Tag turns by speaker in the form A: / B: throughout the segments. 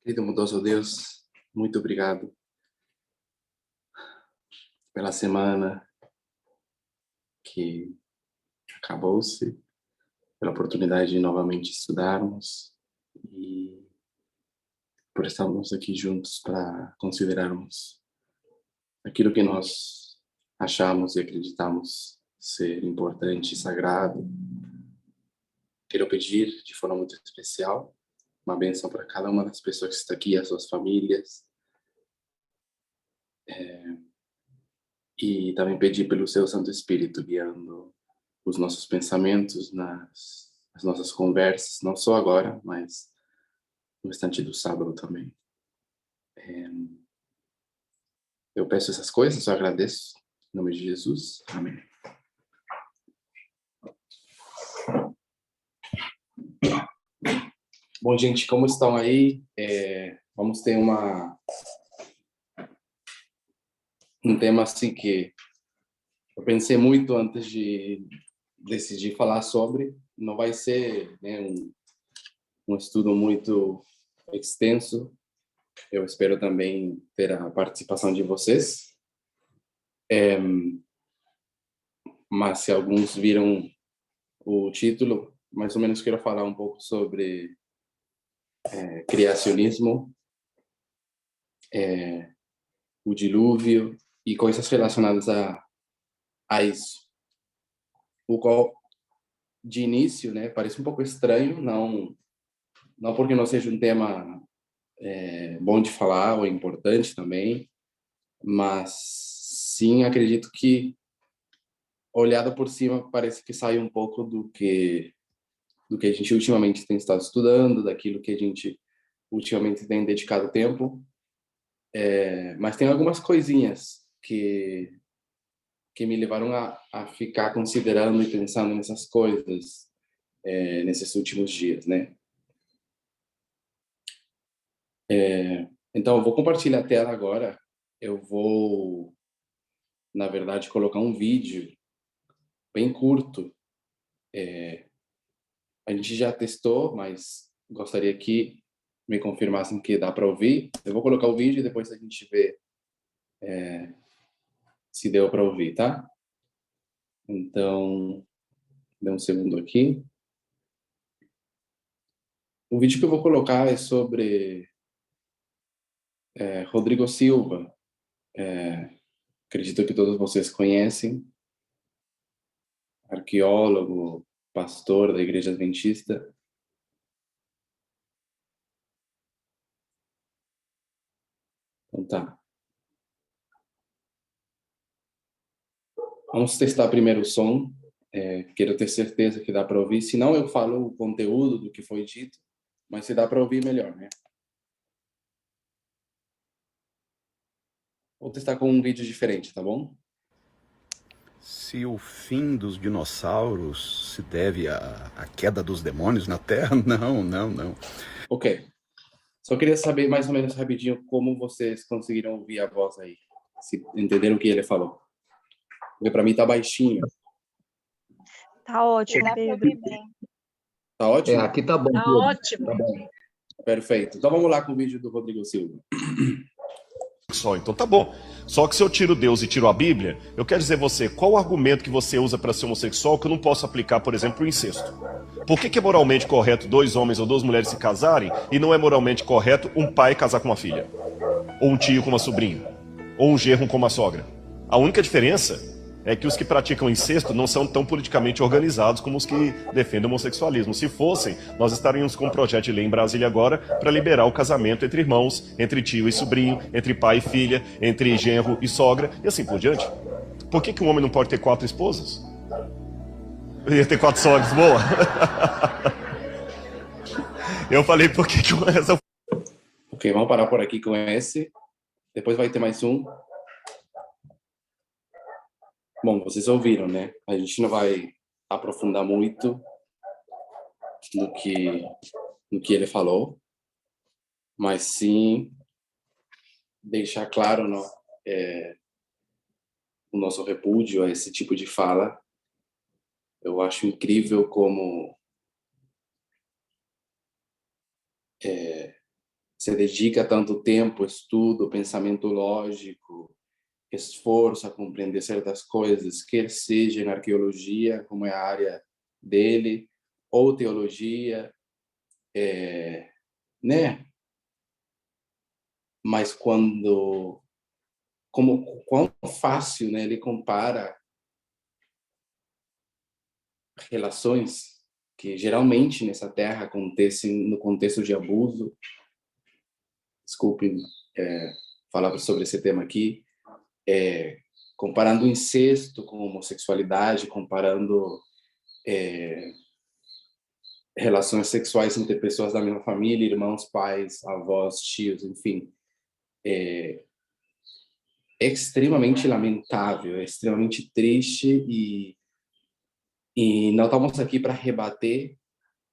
A: Querido bondoso Deus, muito obrigado pela semana que acabou-se, pela oportunidade de novamente estudarmos e por estarmos aqui juntos para considerarmos aquilo que nós achamos e acreditamos ser importante e sagrado. Quero pedir de forma muito especial uma bênção para cada uma das pessoas que está aqui, as suas famílias, e também pedir pelo seu Santo Espírito guiando os nossos pensamentos nas nossas conversas, não só agora, mas no restante do sábado também. Eu peço essas coisas, eu agradeço. Em nome de Jesus. Amém. Bom, gente, como estão aí? Vamos ter um tema assim que eu pensei muito antes de decidir falar sobre. Não vai ser, né, um estudo muito extenso. Eu espero também ter a participação de vocês. Mas se alguns viram o título, mais ou menos quero falar um pouco sobre criacionismo, o dilúvio e coisas relacionadas a isso. O qual, de início, né, parece um pouco estranho, não porque não seja um tema bom de falar ou importante também, mas sim acredito que, olhado por cima, parece que sai um pouco do que a gente ultimamente tem estado estudando, daquilo que a gente ultimamente tem dedicado tempo, mas tem algumas coisinhas que me levaram a ficar considerando e pensando nessas coisas nesses últimos dias, né? Então, eu vou compartilhar a tela agora. Eu vou, na verdade, colocar um vídeo bem curto. A gente já testou, mas gostaria que me confirmassem que dá para ouvir. Eu vou colocar o vídeo e depois a gente vê se deu para ouvir, tá? Então, dê um segundo aqui. O vídeo que eu vou colocar é sobre Rodrigo Silva. Acredito que todos vocês conhecem. Arqueólogo, pastor da Igreja Adventista. Então tá. Vamos testar primeiro o som. Quero ter certeza que dá para ouvir. Se não, eu falo o conteúdo do que foi dito, mas se dá para ouvir, melhor, né? Vou testar com um vídeo diferente, tá bom?
B: Se o fim dos dinossauros se deve à queda dos demônios na Terra, não.
A: Ok. Só queria saber mais ou menos rapidinho como vocês conseguiram ouvir a voz aí. Se entenderam o que ele falou. Porque para mim tá baixinho.
C: Tá ótimo, Pedro.
A: Tá ótimo?
D: Aqui tá bom,
C: Tá
D: Pedro.
C: ótimo.
A: Tá bom. Perfeito. Então vamos lá com o vídeo do Rodrigo Silva.
E: Só, então tá bom. Só que se eu tiro Deus e tiro a Bíblia, eu quero dizer a você, qual o argumento que você usa para ser homossexual que eu não posso aplicar, por exemplo, o incesto? Por que é moralmente correto dois homens ou duas mulheres se casarem e não é moralmente correto um pai casar com uma filha? Ou um tio com uma sobrinha? Ou um genro com uma sogra? A única diferença é que os que praticam incesto não são tão politicamente organizados como os que defendem o homossexualismo. Se fossem, nós estaríamos com um projeto de lei em Brasília agora para liberar o casamento entre irmãos, entre tio e sobrinho, entre pai e filha, entre genro e sogra, e assim por diante. Por que um homem não pode ter 4 esposas? Eu ia ter 4 sogras, boa. Eu falei, por que essa...
A: Ok, vamos parar por aqui com esse. Depois vai ter mais um. Bom, vocês ouviram, né? A gente não vai aprofundar muito no que ele falou, mas sim deixar claro, não, o nosso repúdio a esse tipo de fala. Eu acho incrível como se dedica tanto tempo, estudo, pensamento lógico, esforço a compreender certas coisas, quer seja na arqueologia, como é a área dele, ou teologia, né? Mas quão fácil, né, ele compara relações que geralmente nessa terra acontecem no contexto de abuso. Desculpe falar sobre esse tema aqui, comparando o incesto com homossexualidade, comparando relações sexuais entre pessoas da mesma família, irmãos, pais, avós, tios, enfim. É extremamente lamentável, é extremamente triste e não estamos aqui para rebater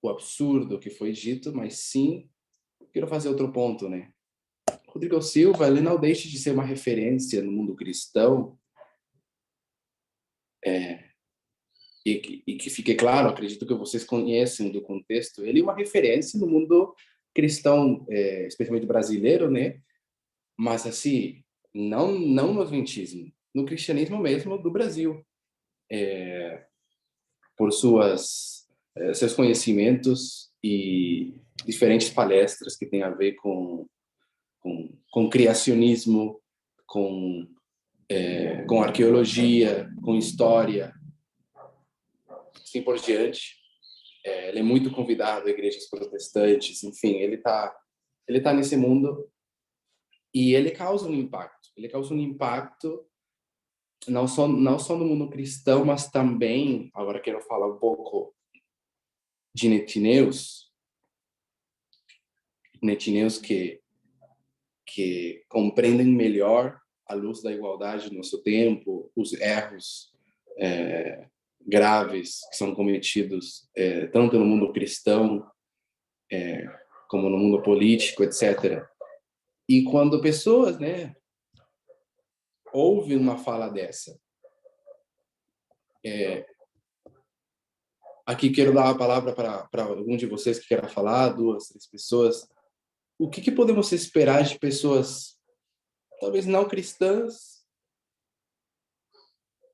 A: o absurdo que foi dito, mas sim quero fazer outro ponto, né? Rodrigo Silva, ele não deixa de ser uma referência no mundo cristão, e que fique claro, acredito que vocês conhecem do contexto, ele é uma referência no mundo cristão, especialmente brasileiro, né? Mas assim, não no adventismo, no cristianismo mesmo do Brasil, por seus conhecimentos e diferentes palestras que têm a ver com criacionismo, com arqueologia, com história, assim por diante. Ele é muito convidado a igrejas protestantes, enfim, ele tá nesse mundo e ele causa um impacto. Ele causa um impacto não só no mundo cristão, mas também, agora quero falar um pouco de netineus que compreendem melhor à luz da igualdade do nosso tempo, os erros graves que são cometidos tanto no mundo cristão como no mundo político, etc. E quando pessoas, né, ouvem uma fala dessa, aqui quero dar a palavra para algum de vocês que queira falar, 2, 3 pessoas. O que podemos esperar de pessoas, talvez não cristãs,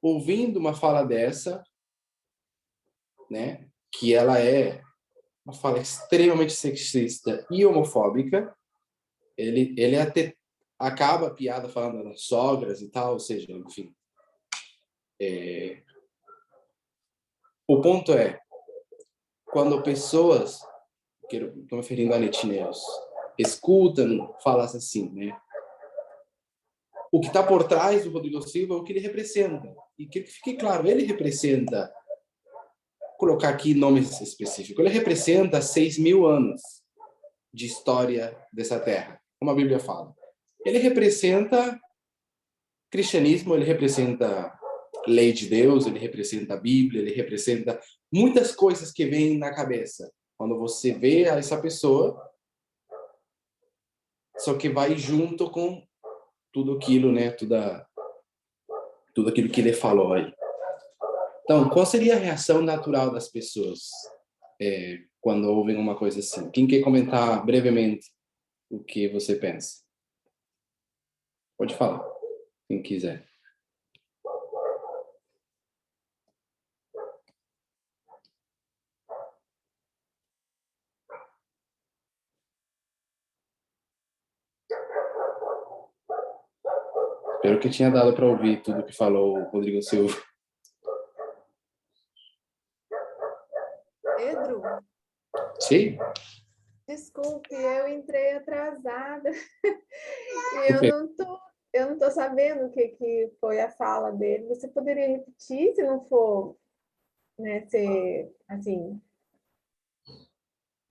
A: ouvindo uma fala dessa, né? Que ela é uma fala extremamente sexista e homofóbica. Ele até acaba a piada falando das sogras e tal, ou seja, enfim. O ponto é, quando pessoas, estou me referindo a netineus, escutam falas assim, né? O que está por trás do Rodrigo Silva é o que ele representa. E que fique claro, ele representa, colocar aqui nomes específicos, ele representa 6.000 anos de história dessa terra, como a Bíblia fala. Ele representa cristianismo, ele representa lei de Deus, ele representa a Bíblia, ele representa muitas coisas que vêm na cabeça quando você vê essa pessoa, só que vai junto com tudo aquilo, né? Tudo aquilo que ele falou aí. Então, qual seria a reação natural das pessoas quando ouvem uma coisa assim? Quem quer comentar brevemente o que você pensa? Pode falar, quem quiser. Espero que tinha dado para ouvir tudo que falou o Rodrigo Silva.
D: Pedro,
A: Sim?
D: desculpe, eu entrei atrasada e eu não tô sabendo o que foi a fala dele. Você poderia repetir, se não for, né, ser, assim,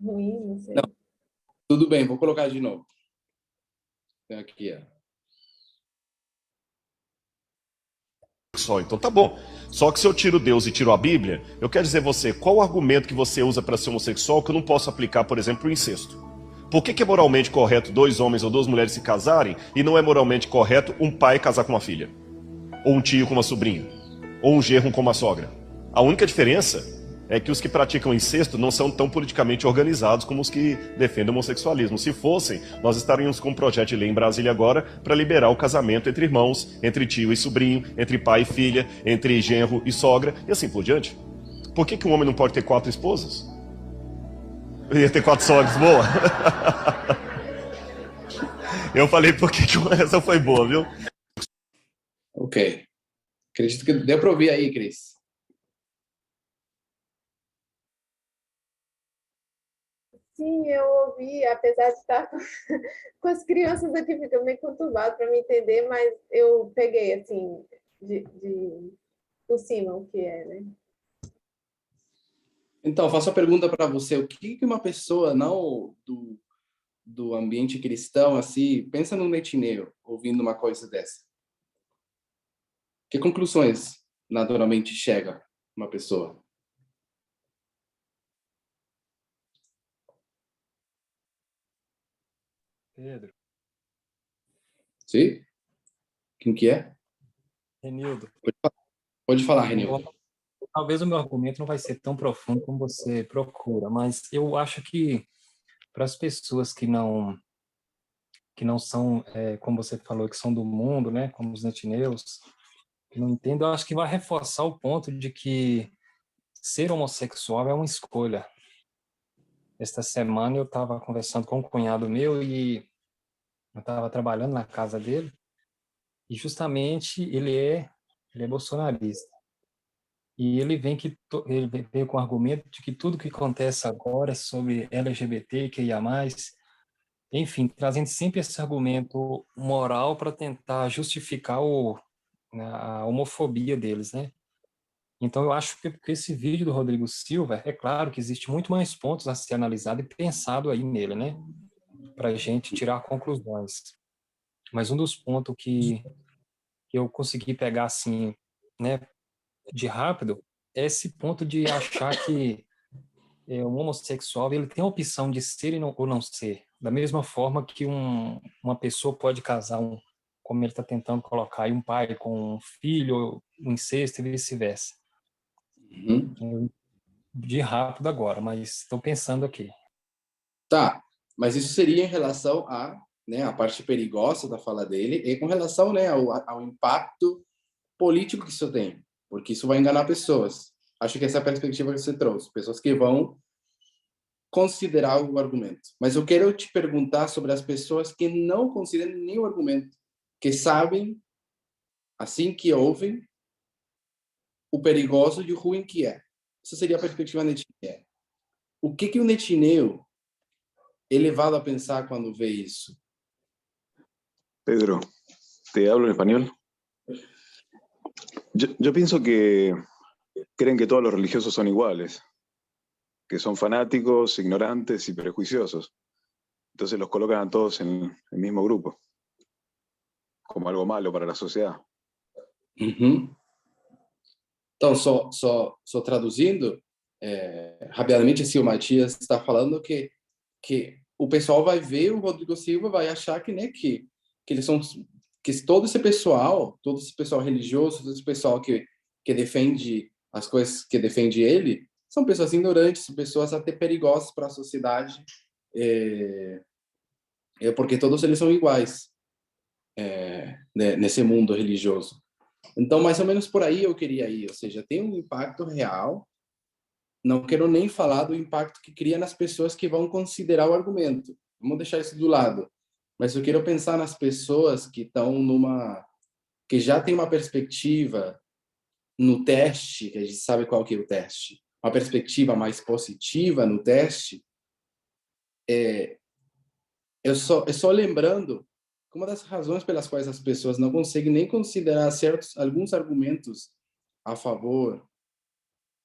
D: ruim, não sei.
A: Não, tudo bem, vou colocar de novo. Aqui, ó.
E: Só, então tá bom. Só que se eu tiro Deus e tiro a Bíblia, eu quero dizer você, qual o argumento que você usa para ser homossexual que eu não posso aplicar, por exemplo, o incesto? Por que é moralmente correto 2 homens ou 2 mulheres se casarem e não é moralmente correto um pai casar com uma filha? Ou um tio com uma sobrinha? Ou um genro com uma sogra? A única diferença é que os que praticam incesto não são tão politicamente organizados como os que defendem o homossexualismo. Se fossem, nós estaríamos com um projeto de lei em Brasília agora para liberar o casamento entre irmãos, entre tio e sobrinho, entre pai e filha, entre genro e sogra, e assim por diante. Por que um homem não pode ter 4 esposas? Ia ter 4 sogros, boa? Eu falei porque essa foi boa, viu?
A: Ok. Acredito que deu para ouvir aí, Cris.
D: Sim, eu ouvi, apesar de estar com as crianças aqui, fica meio conturbado para me entender, mas eu peguei, assim, por cima o que é, né?
A: Então, faço a pergunta para você. O que uma pessoa não do ambiente cristão, assim, pensa no netineu, ouvindo uma coisa dessa? Que conclusões, naturalmente, chega uma pessoa?
F: Pedro,
A: Sim? Quem que é?
F: Renildo,
A: Pode falar, Renildo.
F: talvez o meu argumento não vai ser tão profundo como você procura, mas eu acho que para as pessoas que não são, como você falou, que são do mundo, né, como os netineus, que não entendem, eu acho que vai reforçar o ponto de que ser homossexual é uma escolha. Esta semana eu estava conversando com um cunhado meu e eu estava trabalhando na casa dele e justamente ele é bolsonarista. E ele ele veio com o argumento de que tudo que acontece agora é sobre LGBT, QIA+, enfim, trazendo sempre esse argumento moral para tentar justificar a homofobia deles, né? Então, eu acho que esse vídeo do Rodrigo Silva, é claro que existe muito mais pontos a ser analisado e pensado aí nele, né? Para a gente tirar conclusões. Mas um dos pontos que eu consegui pegar, assim, né, de rápido, é esse ponto de achar que um homossexual ele tem a opção de ser ou não ser. Da mesma forma que uma pessoa pode casar, como ele está tentando colocar aí, um pai com um filho, um incesto e vice-versa.
A: Uhum.
F: De rápido agora, mas estou pensando aqui.
A: Tá, mas isso seria em relação né, a parte perigosa da fala dele e com relação, né, ao impacto político que isso tem, porque isso vai enganar pessoas. Acho que essa é a perspectiva que você trouxe, pessoas que vão considerar o argumento. Mas eu quero te perguntar sobre as pessoas que não consideram nenhum argumento, que sabem, assim que ouvem, o perigoso e o ruim que é. Essa seria a perspectiva netinea. O que o netineu é levado a pensar quando vê isso?
G: Pedro, ¿te hablo en español? Yo pienso que creen que todos los religiosos son iguales, que son fanáticos, ignorantes y prejuiciosos. Entonces los colocan a todos en el mismo grupo, como algo malo para la sociedad.
A: Uhum. Então, só traduzindo, rapidamente, assim, o Matias está falando que o pessoal vai ver o Rodrigo Silva, vai achar que, né, que eles são, que todo esse pessoal religioso, todo esse pessoal que defende as coisas que defende ele, são pessoas ignorantes, são pessoas até perigosas para a sociedade, porque todos eles são iguais, né, nesse mundo religioso. Então, mais ou menos por aí eu queria ir, ou seja, tem um impacto real. Não quero nem falar do impacto que cria nas pessoas que vão considerar o argumento. Vamos deixar isso do lado. Mas eu quero pensar nas pessoas que estão que já tem uma perspectiva no teste, que a gente sabe qual que é o teste, uma perspectiva mais positiva no teste. Eu só lembrando que uma das razões pelas quais as pessoas não conseguem nem considerar alguns argumentos a favor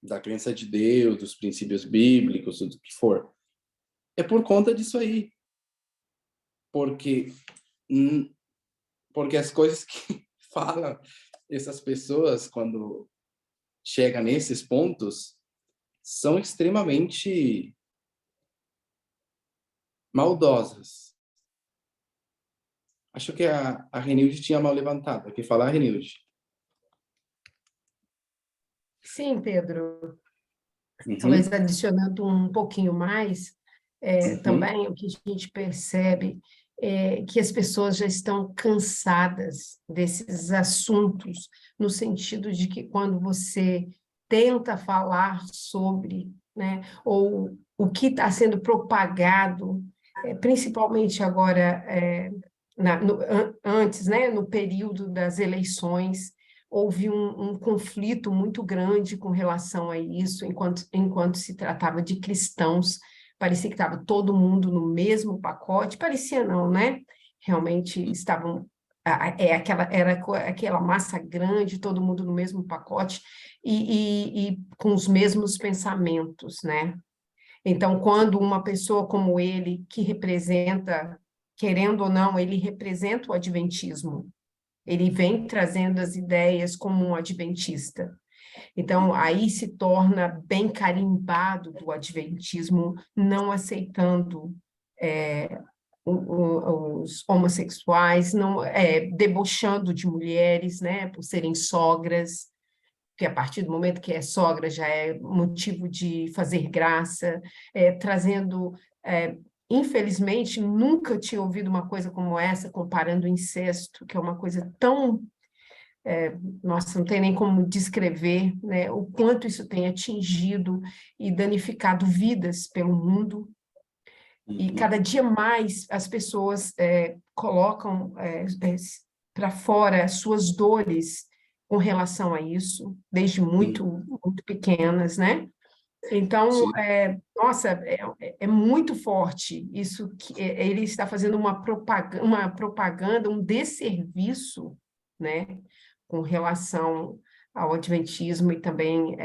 A: da crença de Deus, dos princípios bíblicos, do que for, é por conta disso aí. Porque as coisas que falam essas pessoas quando chegam nesses pontos são extremamente maldosas. Acho que a Renilde tinha a mão levantada. Quer falar, Renilde?
H: Sim, Pedro. Talvez adicionando um pouquinho mais, também o que a gente percebe é que as pessoas já estão cansadas desses assuntos, no sentido de que quando você tenta falar sobre, né, ou o que está sendo propagado, principalmente agora, antes, né, no período das eleições, houve um conflito muito grande com relação a isso, enquanto se tratava de cristãos, parecia que estava todo mundo no mesmo pacote, parecia não, né? Realmente estavam, era aquela massa grande, todo mundo no mesmo pacote, e com os mesmos pensamentos, né? Então, quando uma pessoa como ele, que representa, querendo ou não, ele representa o adventismo, ele vem trazendo as ideias como um adventista. Então, aí se torna bem carimbado do adventismo, não aceitando os homossexuais, não, debochando de mulheres, né, por serem sogras, que a partir do momento que é sogra já é motivo de fazer graça, trazendo... infelizmente, nunca tinha ouvido uma coisa como essa, comparando o incesto, que é uma coisa tão... nossa, não tem nem como descrever, né, o quanto isso tem atingido e danificado vidas pelo mundo. E cada dia mais as pessoas colocam para fora suas dores com relação a isso, desde muito, muito pequenas, né? Então, nossa, é muito forte isso que ele está fazendo uma propaganda, um desserviço, né, com relação ao adventismo e também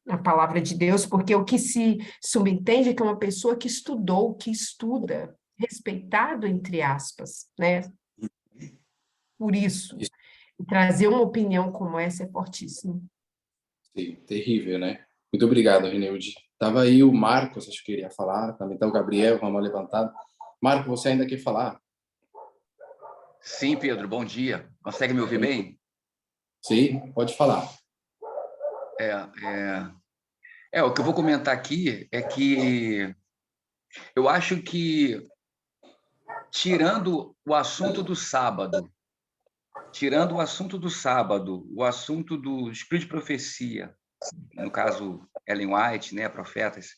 H: a palavra de Deus, porque o que se subentende é que é uma pessoa que estudou, que estuda, respeitado, entre aspas, né, por isso. E trazer uma opinião como essa é fortíssimo.
A: Sim, terrível, né? Muito obrigado, Renilde. Tava aí o Marcos, acho que queria falar, também está o Gabriel, com a mão levantada. Marco, você ainda quer falar?
I: Sim, Pedro, bom dia. Consegue me ouvir bem?
A: Sim, pode falar.
I: O que eu vou comentar aqui é que eu acho que, tirando o assunto do sábado, o assunto do espírito de profecia, no caso Ellen White, né, profetas,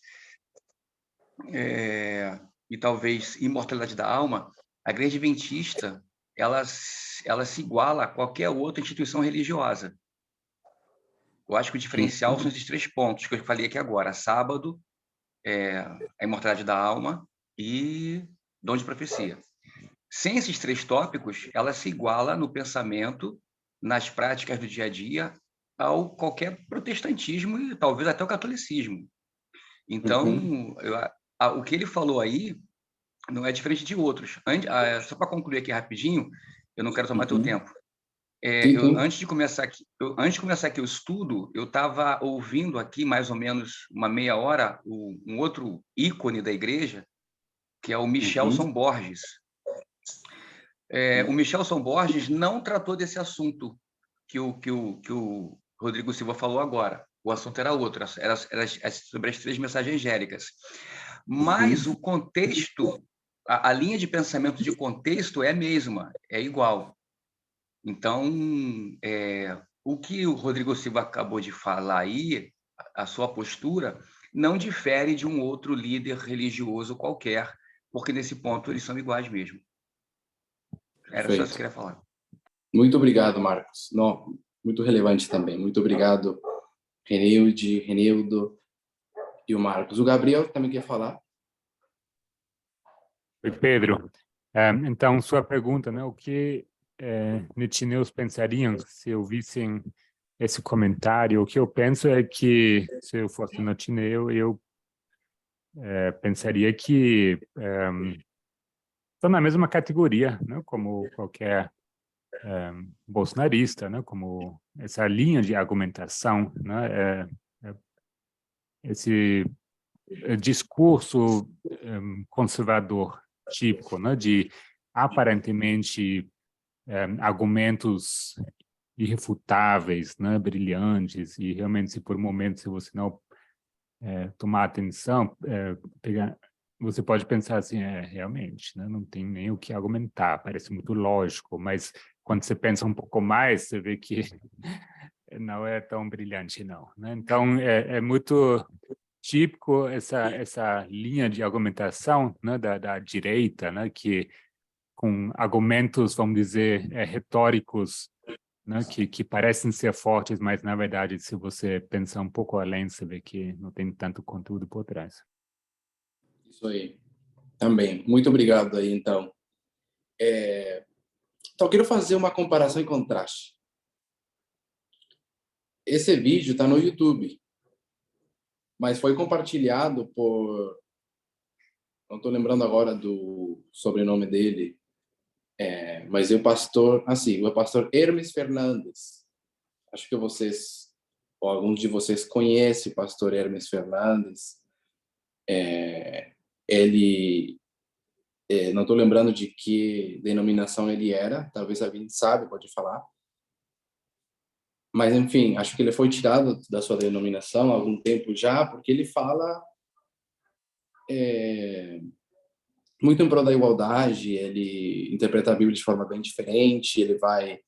I: e talvez imortalidade da alma, a Igreja Adventista ela se iguala a qualquer outra instituição religiosa. Eu acho que o diferencial são esses 3 pontos que eu falei aqui agora: sábado, a imortalidade da alma e dom de profecia. Sem esses 3 tópicos, ela se iguala no pensamento, nas práticas do dia a dia, ao qualquer protestantismo e talvez até o catolicismo. Então, o que ele falou aí não é diferente de outros. Só para concluir aqui rapidinho, eu não quero tomar teu tempo. Antes de começar aqui o estudo, eu estava ouvindo aqui mais ou menos uma meia hora um outro ícone da igreja, que é o Michelson Borges. O Michelson Borges não tratou desse assunto que o Rodrigo Silva falou agora. O assunto era outro, era sobre as 3 mensagens angélicas. Mas o contexto, a linha de pensamento de contexto é a mesma, é igual. Então, o que o Rodrigo Silva acabou de falar aí, a sua postura, não difere de um outro líder religioso qualquer, porque nesse ponto eles são iguais mesmo. Era só isso que eu queria falar.
A: Muito obrigado, Marcos. Não, muito relevante também. Muito obrigado, Renilde, Renildo e o Marcos. O Gabriel também quer falar?
J: Oi, Pedro. Então, sua pergunta, né? O que netineus pensariam se ouvissem esse comentário? O que eu penso é que, se eu fosse netineu, eu pensaria que estão na mesma categoria, né? Como qualquer bolsonarista, né? Como essa linha de argumentação, né? Esse discurso conservador típico, né? De aparentemente argumentos irrefutáveis, né, brilhantes, e realmente, se por momentos, se você não tomar atenção, você pode pensar assim, realmente, né, não tem nem o que argumentar, parece muito lógico, mas quando você pensa um pouco mais, você vê que não é tão brilhante, não, né? Então, é muito típico essa linha de argumentação, né, da direita, né, que com argumentos, vamos dizer, retóricos, né, que parecem ser fortes, mas, na verdade, se você pensar um pouco além, você vê que não tem tanto conteúdo por trás.
A: Isso aí. Também. Muito obrigado aí, então. Então, eu quero fazer uma comparação e contraste. Esse vídeo está no YouTube, mas foi compartilhado por... Não estou lembrando agora do sobrenome dele, mas o pastor Hermes Fernandes. Acho que vocês, ou alguns de vocês conhecem o pastor Hermes Fernandes. Ele, não estou lembrando de que denominação ele era, talvez alguém sabe, pode falar. Mas, enfim, acho que ele foi tirado da sua denominação há algum tempo já, porque ele fala muito em prol da igualdade, ele interpreta a Bíblia de forma bem diferente, ele vai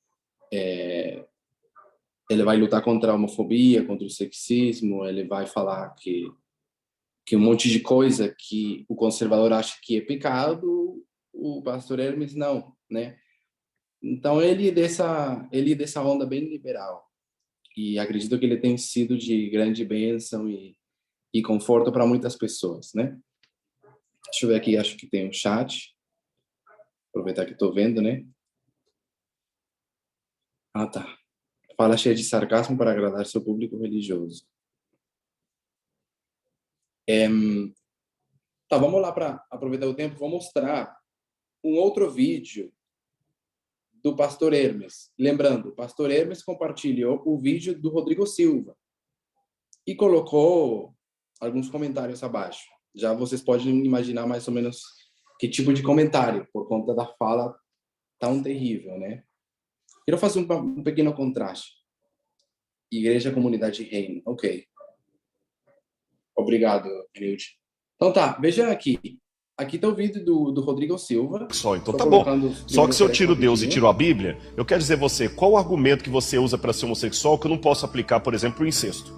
A: lutar contra a homofobia, contra o sexismo, ele vai falar que um monte de coisa que o conservador acha que é pecado, o pastor Hermes não, né? Então, ele é dessa onda bem liberal. E acredito que ele tem sido de grande bênção e conforto para muitas pessoas, né? Deixa eu ver aqui, acho que tem um chat. Aproveitar que estou vendo, né? Ah, tá. Fala cheia de sarcasmo para agradar seu público religioso. Tá, vamos lá para aproveitar o tempo. Vou mostrar um outro vídeo do pastor Hermes. Lembrando, o pastor Hermes compartilhou o vídeo do Rodrigo Silva e colocou alguns comentários abaixo. Já vocês podem imaginar mais ou menos que tipo de comentário, por conta da fala tão terrível, né? Quero fazer um pequeno contraste. Igreja, comunidade, reino. Ok. Obrigado, Nilde. Então tá, veja aqui. Aqui está o vídeo do Rodrigo Silva.
E: Então tá bom. Só que se eu tiro Deus e tiro a Bíblia, eu quero dizer você, qual o argumento que você usa para ser homossexual que eu não posso aplicar, por exemplo, o incesto?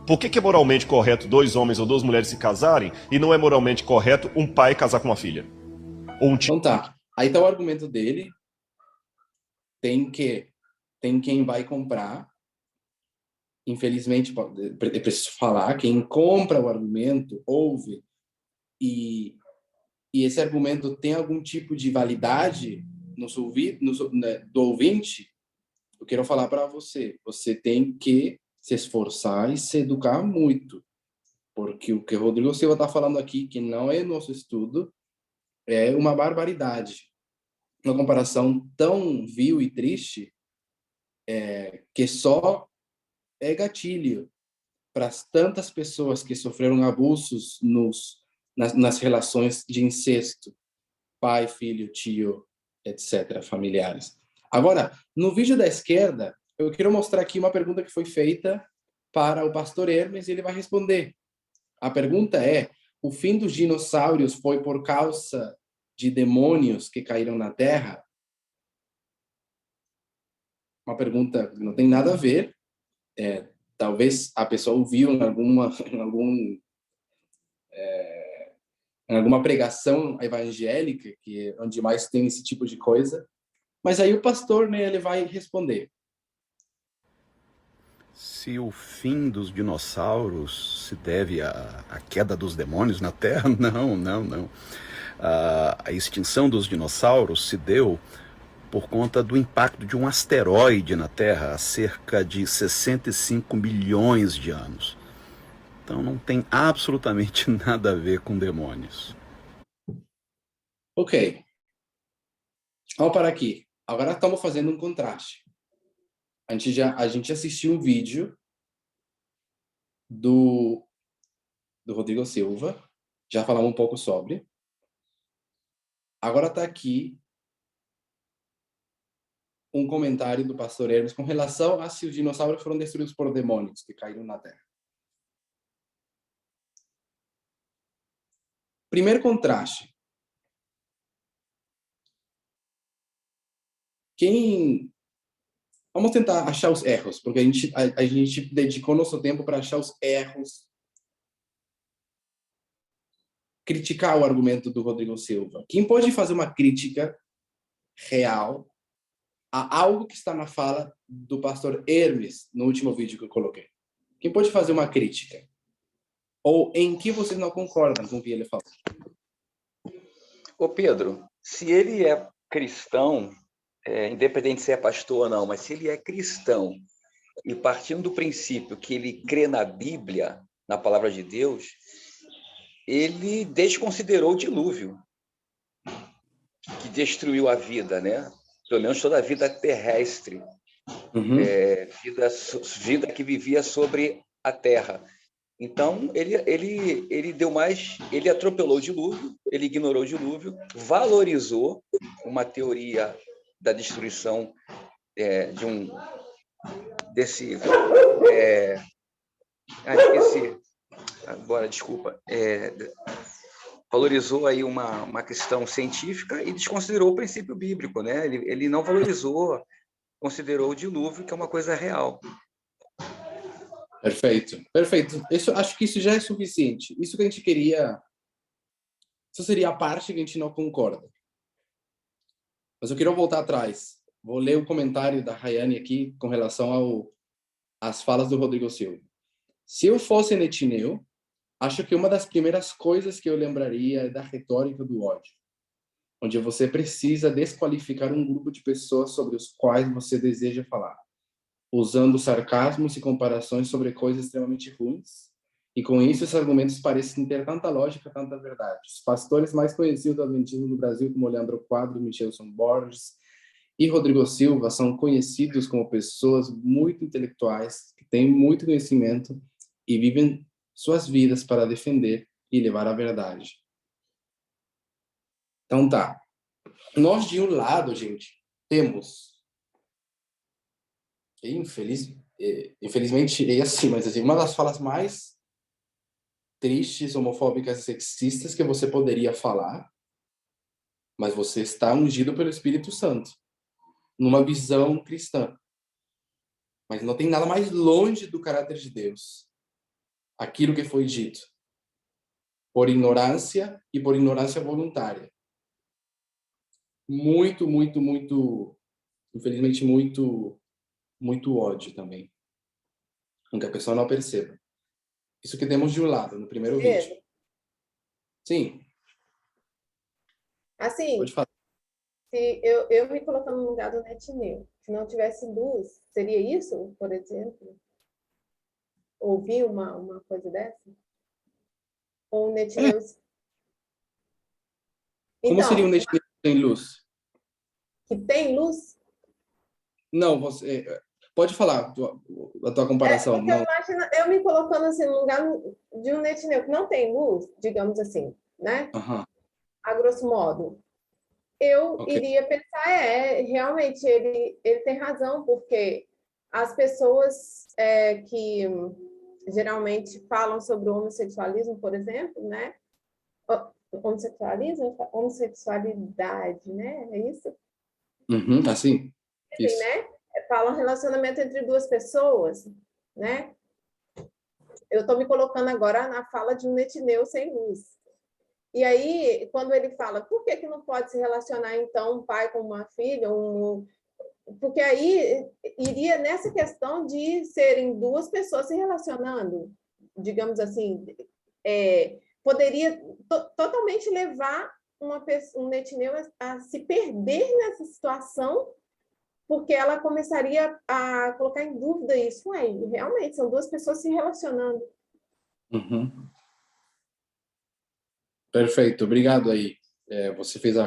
E: Por que é moralmente correto 2 homens ou 2 mulheres se casarem e não é moralmente correto um pai casar com uma filha?
A: Então tá. Aí tá o argumento dele. Tem quem vai comprar. Infelizmente, é preciso falar, quem compra o argumento, ouve, e esse argumento tem algum tipo de validade do ouvinte, eu quero falar para você, você tem que se esforçar e se educar muito, porque o que o Rodrigo Silva está falando aqui, que não é nosso estudo, é uma barbaridade. Uma comparação tão vil e triste, que só é gatilho para tantas pessoas que sofreram abusos nas relações de incesto, pai, filho, tio, etc., familiares. Agora, no vídeo da esquerda, eu quero mostrar aqui uma pergunta que foi feita para o pastor Hermes e ele vai responder. A pergunta é: o fim dos dinossauros foi por causa de demônios que caíram na Terra? Uma pergunta que não tem nada a ver. Talvez a pessoa ouviu em alguma pregação evangélica, que é onde mais tem esse tipo de coisa. Mas aí o pastor, né, ele vai responder.
B: Se o fim dos dinossauros se deve à queda dos demônios na Terra, não. A extinção dos dinossauros se deu por conta do impacto de um asteroide na Terra há cerca de 65 milhões de anos. Então não tem absolutamente nada a ver com demônios.
A: Ok. Vamos parar aqui. Agora estamos fazendo um contraste. A gente assistiu um vídeo do Rodrigo Silva. Já falamos um pouco sobre. Agora está aqui um comentário do pastor Hermes com relação a se os dinossauros foram destruídos por demônios que caíram na Terra. primeiro contraste. Vamos tentar achar os erros, porque a gente dedicou nosso tempo para achar os erros, criticar o argumento do Rodrigo Silva. Quem pode fazer uma crítica real a algo que está na fala do pastor Hermes, no último vídeo que eu coloquei? Quem pode fazer uma crítica? Ou em que vocês não concordam com o que ele falou?
I: Ô Pedro, se ele é cristão, independente se é pastor ou não, mas se ele é cristão, e partindo do princípio que ele crê na Bíblia, na palavra de Deus, ele desconsiderou o dilúvio, que destruiu a vida, né? Pelo menos toda a vida terrestre, vida que vivia sobre a terra. Então, ele atropelou o dilúvio, ele ignorou o dilúvio, valorizou uma teoria da destruição esqueci. Agora, desculpa. Valorizou aí uma questão científica e desconsiderou o princípio bíblico, né? Ele não valorizou, considerou o dilúvio, que é uma coisa real.
A: Perfeito. Acho que isso já é suficiente. Isso que a gente queria... Isso seria a parte que a gente não concorda. Mas eu queria voltar atrás. Vou ler o comentário da Rayane aqui com relação às falas do Rodrigo Silva. Se eu fosse netineu, acho que uma das primeiras coisas que eu lembraria é da retórica do ódio, onde você precisa desqualificar um grupo de pessoas sobre os quais você deseja falar, usando sarcasmos e comparações sobre coisas extremamente ruins, e com isso esses argumentos parecem ter tanta lógica, tanta verdade. Os pastores mais conhecidos do adventismo no Brasil, como Leandro Quadro, Michelson Borges e Rodrigo Silva, são conhecidos como pessoas muito intelectuais, que têm muito conhecimento e vivem suas vidas para defender e levar a verdade. Então tá. Nós de um lado, gente, temos... Infelizmente é assim, mas assim, uma das falas mais tristes, homofóbicas e sexistas que você poderia falar, mas você está ungido pelo Espírito Santo, numa visão cristã. Mas não tem nada mais longe do caráter de Deus. Aquilo que foi dito. Por ignorância e por ignorância voluntária. Muito, infelizmente, muito ódio também. Aunque a pessoa não perceba. Isso que temos de um lado, no primeiro vídeo. Sim.
D: Assim,
A: pode falar.
D: se eu me colocando no lugar do netineu, se não tivesse luz, seria isso, por exemplo? Ouvir uma coisa dessa? Ou um netineu...
A: Como seria um netineu sem luz?
D: Que tem luz?
A: Não, você... Pode falar a tua comparação.
D: Porque eu imagino, eu me colocando assim no lugar de um netineu que não tem luz, digamos assim, né? A grosso modo. Eu iria pensar, realmente, ele tem razão, porque as pessoas que geralmente falam sobre o homossexualismo, por exemplo, né? Homossexualidade, né? É isso?
A: Assim.
D: Isso. Né? Falam relacionamento entre duas pessoas, né? Eu estou me colocando agora na fala de um netineu sem luz. E aí, quando ele fala, por que não pode se relacionar, então, um pai com uma filha? Porque aí iria nessa questão de serem duas pessoas se relacionando, digamos assim, poderia totalmente levar um netineu a se perder nessa situação, porque ela começaria a colocar em dúvida isso. Realmente, são duas pessoas se relacionando.
A: Perfeito, obrigado aí. Você fez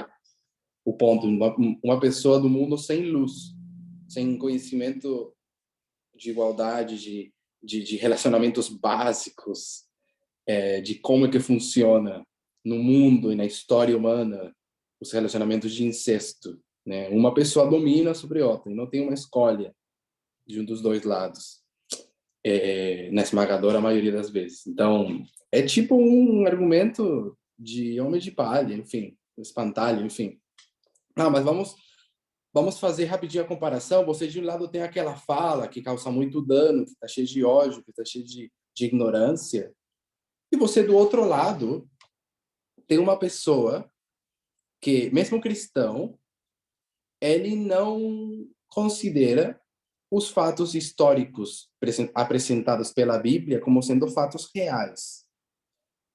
A: o ponto. Uma pessoa do mundo sem luz, sem conhecimento de igualdade, de relacionamentos básicos, de como é que funciona no mundo e na história humana os relacionamentos de incesto, né? Uma pessoa domina sobre outra, e não tem uma escolha de um dos dois lados, na esmagadora maioria das vezes. Então, é tipo um argumento de Homem de Palha, enfim, Espantalho, enfim. Não, mas vamos fazer rapidinho a comparação. Você, de um lado, tem aquela fala que causa muito dano, que está cheio de ódio, que está cheio de ignorância. E você, do outro lado, tem uma pessoa que, mesmo cristão, ele não considera os fatos históricos apresentados pela Bíblia como sendo fatos reais.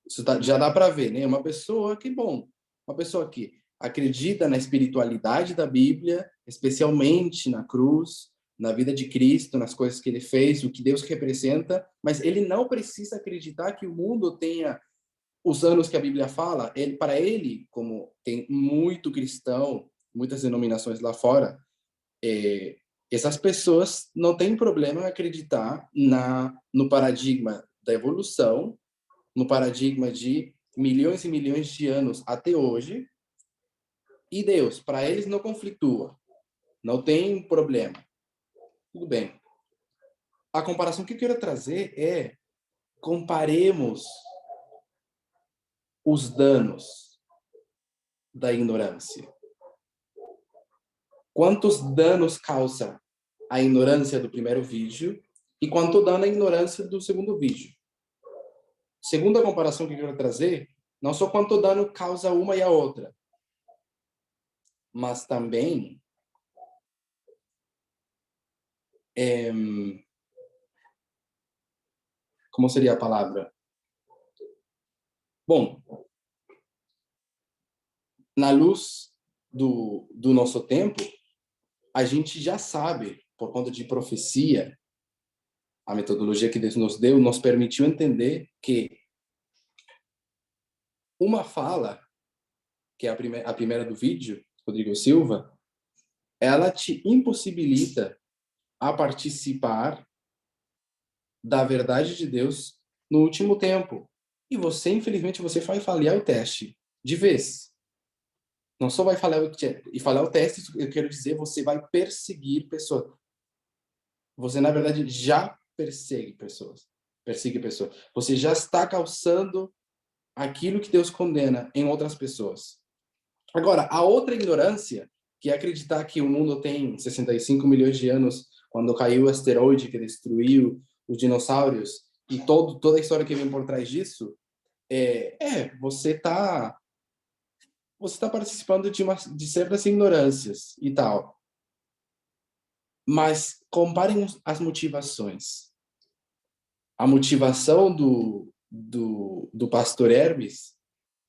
A: Isso já dá para ver, né? Uma pessoa que, uma pessoa que acredita na espiritualidade da Bíblia, especialmente na cruz, na vida de Cristo, nas coisas que ele fez, o que Deus representa, mas ele não precisa acreditar que o mundo tenha os anos que a Bíblia fala. Para ele, como tem muito cristão, muitas denominações lá fora, essas pessoas não têm problema em acreditar no paradigma da evolução, no paradigma de milhões e milhões de anos até hoje, e Deus, para eles, não conflitua, não tem problema. Tudo bem. A comparação que eu quero trazer é: comparemos os danos da ignorância. Quantos danos causa a ignorância do primeiro vídeo e quanto dano a ignorância do segundo vídeo? Segunda comparação que eu quero trazer, não só quanto dano causa uma e a outra, mas também como seria a palavra? Bom, na luz do nosso tempo, a gente já sabe, por conta de profecia, a metodologia que Deus nos deu nos permitiu entender que uma fala, que é a primeira do vídeo, Rodrigo Silva, ela te impossibilita a participar da verdade de Deus no último tempo. E você, infelizmente, você vai falhar o teste de vez. Não só vai falhar o teste, eu quero dizer, você vai perseguir pessoas. Você, na verdade, já persegue pessoas. Você já está causando aquilo que Deus condena em outras pessoas. Agora, a outra ignorância, que é acreditar que o mundo tem 65 milhões de anos, quando caiu o asteroide que destruiu os dinossauros, e toda a história que vem por trás disso, você está participando de certas ignorâncias e tal. Mas comparem as motivações. A motivação do pastor Hermes,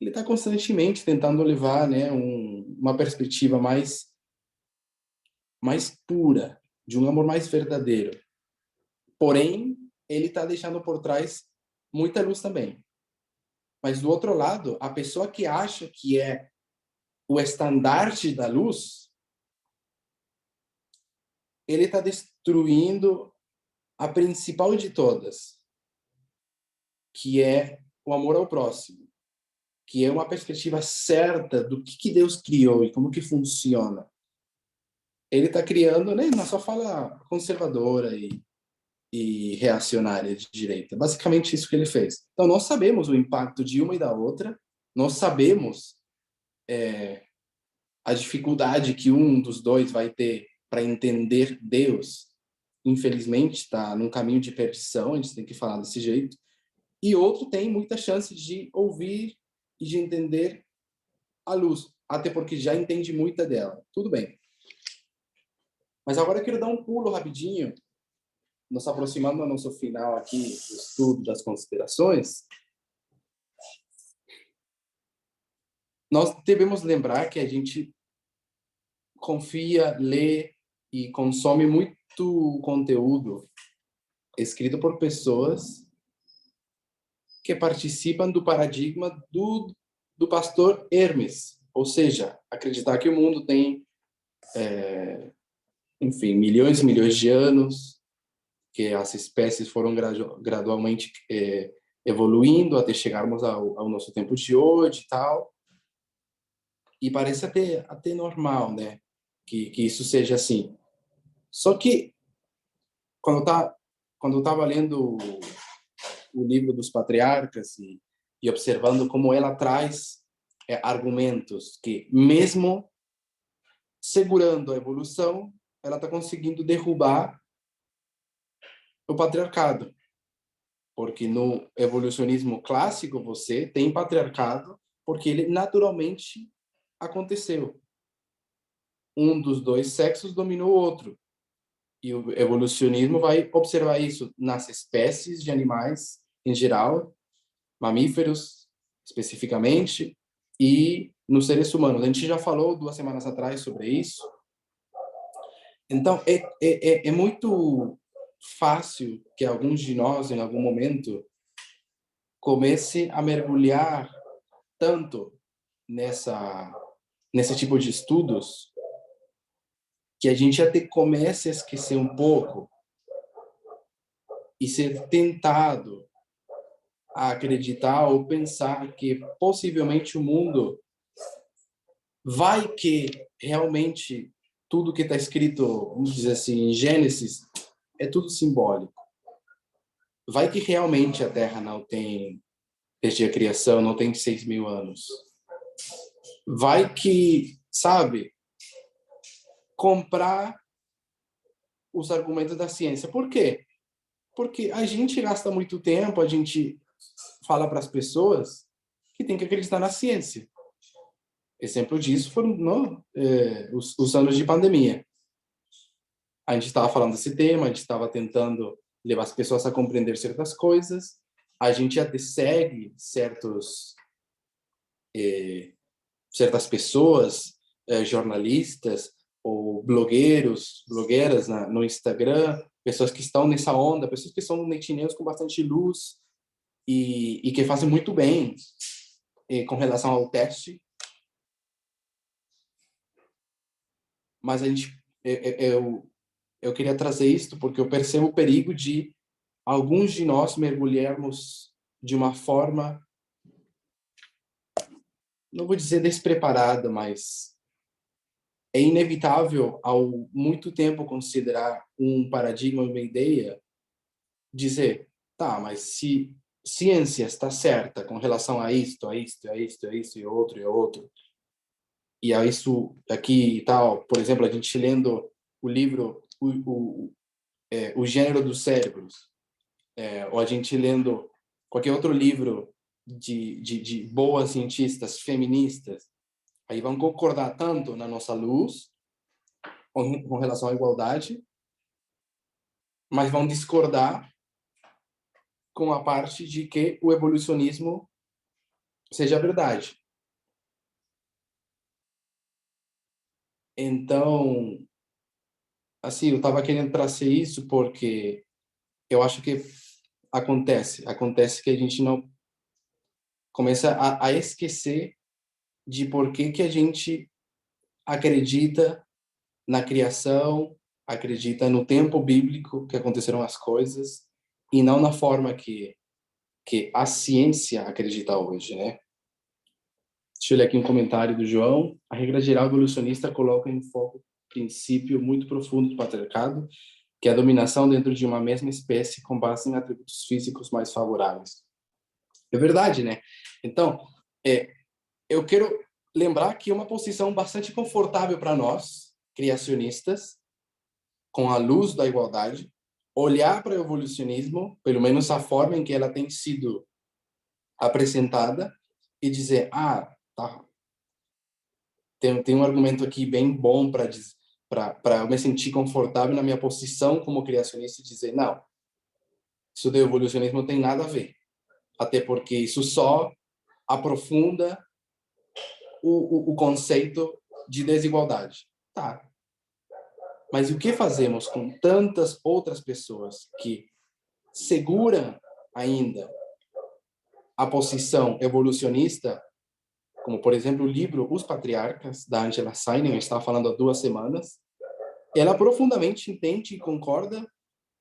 A: ele está constantemente tentando levar, né, uma perspectiva mais pura, de um amor mais verdadeiro. Porém, ele está deixando por trás muita luz também. Mas, do outro lado, a pessoa que acha que é o estandarte da luz, ele está destruindo a principal de todas, que é o amor ao próximo, que é uma perspectiva certa do que Deus criou e como que funciona. Ele está criando, né, na sua fala conservadora e reacionária de direita. Basicamente isso que ele fez. Então, nós sabemos o impacto de uma e da outra, nós sabemos a dificuldade que um dos dois vai ter para entender Deus. Infelizmente, está num caminho de perdição, a gente tem que falar desse jeito. E outro tem muita chance de ouvir e de entender a luz, até porque já entende muita dela. Tudo bem. Mas agora eu quero dar um pulo rapidinho, nos aproximando do nosso final aqui do estudo das considerações. Nós devemos lembrar que a gente confia, lê e consome muito conteúdo escrito por pessoas que participam do paradigma do pastor Hermes, ou seja, acreditar que o mundo tem, enfim, milhões e milhões de anos, que as espécies foram gradualmente evoluindo até chegarmos ao nosso tempo de hoje e tal. E parece até normal, né, que isso seja assim. Só que, quando eu estava lendo o livro dos patriarcas e observando como ela traz argumentos que, mesmo segurando a evolução, ela está conseguindo derrubar o patriarcado. Porque no evolucionismo clássico você tem patriarcado porque ele naturalmente aconteceu. Um dos dois sexos dominou o outro. E o evolucionismo vai observar isso nas espécies de animais em geral, mamíferos especificamente, e nos seres humanos. A gente já falou 2 semanas atrás sobre isso. Então, é muito fácil que alguns de nós, em algum momento, comece a mergulhar tanto nesse tipo de estudos que a gente até comece a esquecer um pouco e ser tentado a acreditar ou pensar que possivelmente o mundo vai que realmente tudo que está escrito, vamos dizer assim, em Gênesis, é tudo simbólico. Vai que realmente a Terra não tem, desde a criação, não tem 6.000 anos. Vai que, sabe, comprar os argumentos da ciência. Por quê? Porque a gente gasta muito tempo, a gente fala para as pessoas que tem que acreditar na ciência. Exemplo disso foram os anos de pandemia. A gente estava falando desse tema, a gente estava tentando levar as pessoas a compreender certas coisas, a gente até segue certas pessoas, jornalistas ou blogueiras no Instagram, pessoas que estão nessa onda, pessoas que são netineus com bastante luz e que fazem muito bem com relação ao teste. Mas eu queria trazer isto porque eu percebo o perigo de alguns de nós mergulharmos de uma forma, não vou dizer despreparada, mas é inevitável, ao muito tempo considerar um paradigma, uma ideia, dizer, tá, mas se ciência está certa com relação a isto, a isto, a isto, a isto, e outro, e a isso aqui e tal, por exemplo, a gente lendo o livro O Gênero dos Cérebros, ou a gente lendo qualquer outro livro de boas cientistas feministas, aí vão concordar tanto na nossa luz com relação à igualdade, mas vão discordar com a parte de que o evolucionismo seja verdade. Então, assim, eu estava querendo trazer isso porque eu acho que acontece que a gente não começa a esquecer de por que a gente acredita na criação, acredita no tempo bíblico que aconteceram as coisas e não na forma que a ciência acredita hoje, né? Deixa eu ler aqui um comentário do João. A regra geral evolucionista coloca em foco um princípio muito profundo do patriarcado, que é a dominação dentro de uma mesma espécie com base em atributos físicos mais favoráveis. É verdade, né? Então, eu quero lembrar que é uma posição bastante confortável para nós, criacionistas, com a luz da igualdade, olhar para o evolucionismo, pelo menos a forma em que ela tem sido apresentada, e dizer, tá, tem um argumento aqui bem bom para eu me sentir confortável na minha posição como criacionista e dizer, não, isso do evolucionismo não tem nada a ver. Até porque isso só aprofunda o conceito de desigualdade. Tá. Mas o que fazemos com tantas outras pessoas que seguram ainda a posição evolucionista, como, por exemplo, o livro Os Patriarcas, da Angela Sainen, eu estava falando há 2 semanas, ela profundamente entende e concorda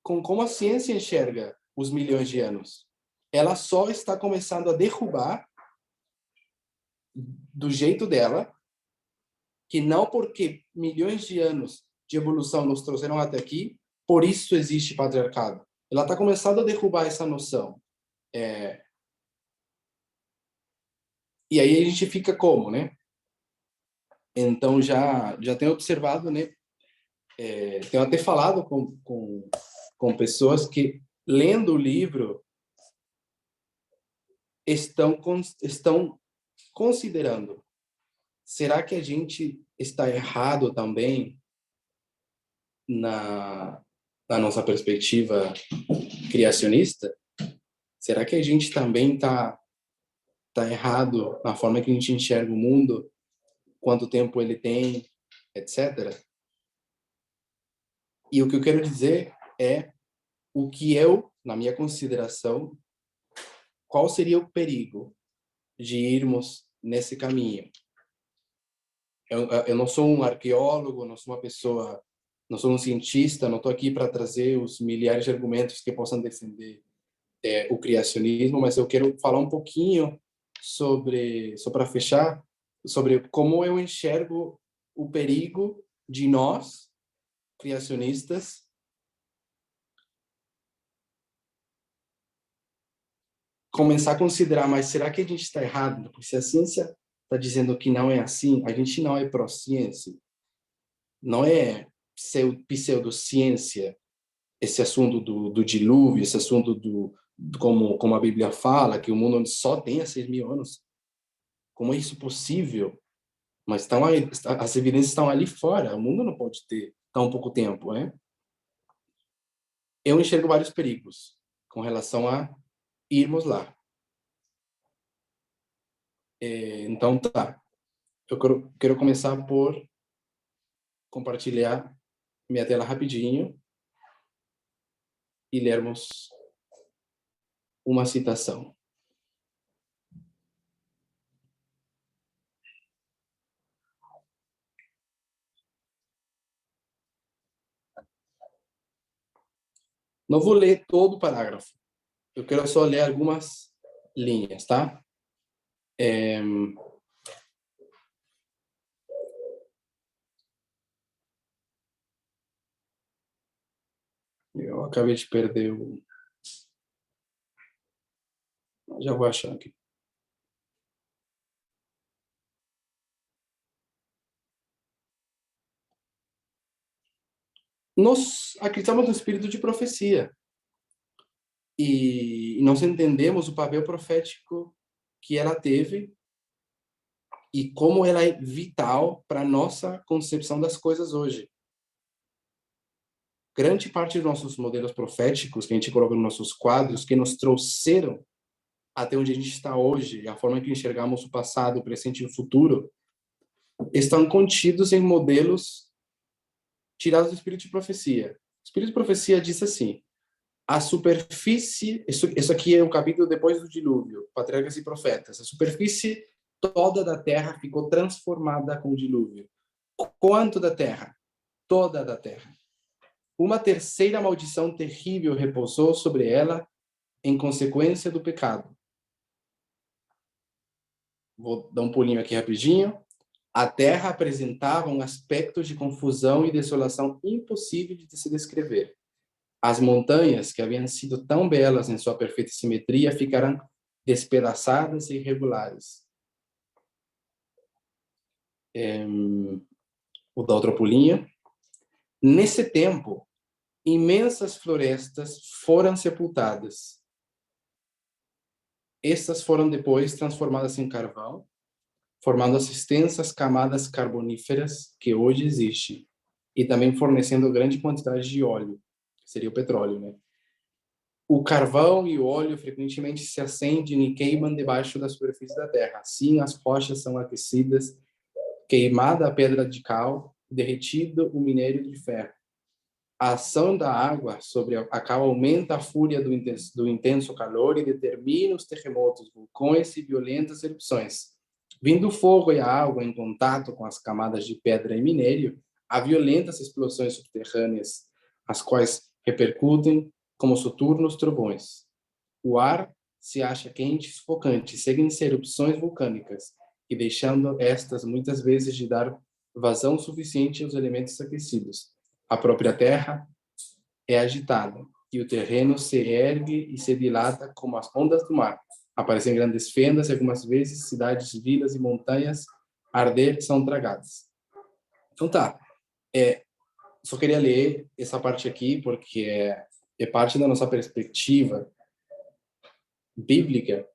A: com como a ciência enxerga os milhões de anos. Ela só está começando a derrubar do jeito dela, que não porque milhões de anos de evolução nos trouxeram até aqui, por isso existe patriarcado. Ela está começando a derrubar essa noção. E aí a gente fica como, né? Então já tenho observado, né? Tenho até falado com pessoas que, lendo o livro, estão considerando: será que a gente está errado também na nossa perspectiva criacionista? Será que a gente também está errado na forma que a gente enxerga o mundo, quanto tempo ele tem, etc. E o que eu quero dizer é o que eu, na minha consideração, qual seria o perigo de irmos nesse caminho. Eu não sou um arqueólogo, não sou uma pessoa, não sou um cientista, não estou aqui para trazer os milhares de argumentos que possam defender o criacionismo, mas eu quero falar um pouquinho só para fechar, sobre como eu enxergo o perigo de nós, criacionistas, começar a considerar: mas será que a gente está errado? Porque se a ciência está dizendo que não é assim, a gente não é pró-ciência, não é pseudociência, esse assunto do dilúvio, esse assunto como a Bíblia fala, que o mundo só tem há 6.000 anos. Como é isso possível? Mas as evidências estão ali fora. O mundo não pode ter tão pouco tempo, né? Eu enxergo vários perigos com relação a irmos lá. Então, tá. Eu quero começar por compartilhar minha tela rapidinho e lermos uma citação. Não vou ler todo o parágrafo. Eu quero só ler algumas linhas, tá? Eu acabei de perder o... Já vou achar aqui. Nós acreditamos no espírito de profecia. E nós entendemos o papel profético que ela teve e como ela é vital para a nossa concepção das coisas hoje. Grande parte dos nossos modelos proféticos que a gente coloca nos nossos quadros, que nos trouxeram até onde a gente está hoje, a forma que enxergamos o passado, o presente e o futuro, estão contidos em modelos tirados do espírito de profecia. O espírito de profecia diz assim: a superfície, isso aqui é um capítulo depois do dilúvio, patriarcas e profetas, a superfície toda da terra ficou transformada com o dilúvio. Quanto da terra? Toda da terra. Uma terceira maldição terrível repousou sobre ela em consequência do pecado. Vou dar um pulinho aqui rapidinho. A terra apresentava um aspecto de confusão e desolação impossível de se descrever. As montanhas, que haviam sido tão belas em sua perfeita simetria, ficaram despedaçadas e irregulares. Vou dar outro pulinho. Nesse tempo, imensas florestas foram sepultadas. Estas foram depois transformadas em carvão, formando as extensas camadas carboníferas que hoje existem, e também fornecendo grande quantidade de óleo, que seria o petróleo, né? O carvão e o óleo frequentemente se acendem e queimam debaixo da superfície da terra. Assim, as rochas são aquecidas, queimada a pedra de cal, derretido o minério de ferro. A ação da água sobre a cal aumenta a fúria do intenso calor e determina os terremotos, vulcões e violentas erupções. Vindo o fogo e a água em contato com as camadas de pedra e minério, há violentas explosões subterrâneas, as quais repercutem como soturnos trovões. O ar se acha quente e sufocante, seguem-se erupções vulcânicas, e deixando estas muitas vezes de dar vazão suficiente aos elementos aquecidos. A própria terra é agitada, e o terreno se ergue e se dilata como as ondas do mar. aparecem grandes fendas e algumas vezes cidades, vilas e montanhas arder são tragadas. Então tá, só queria ler essa parte aqui porque é parte da nossa perspectiva bíblica,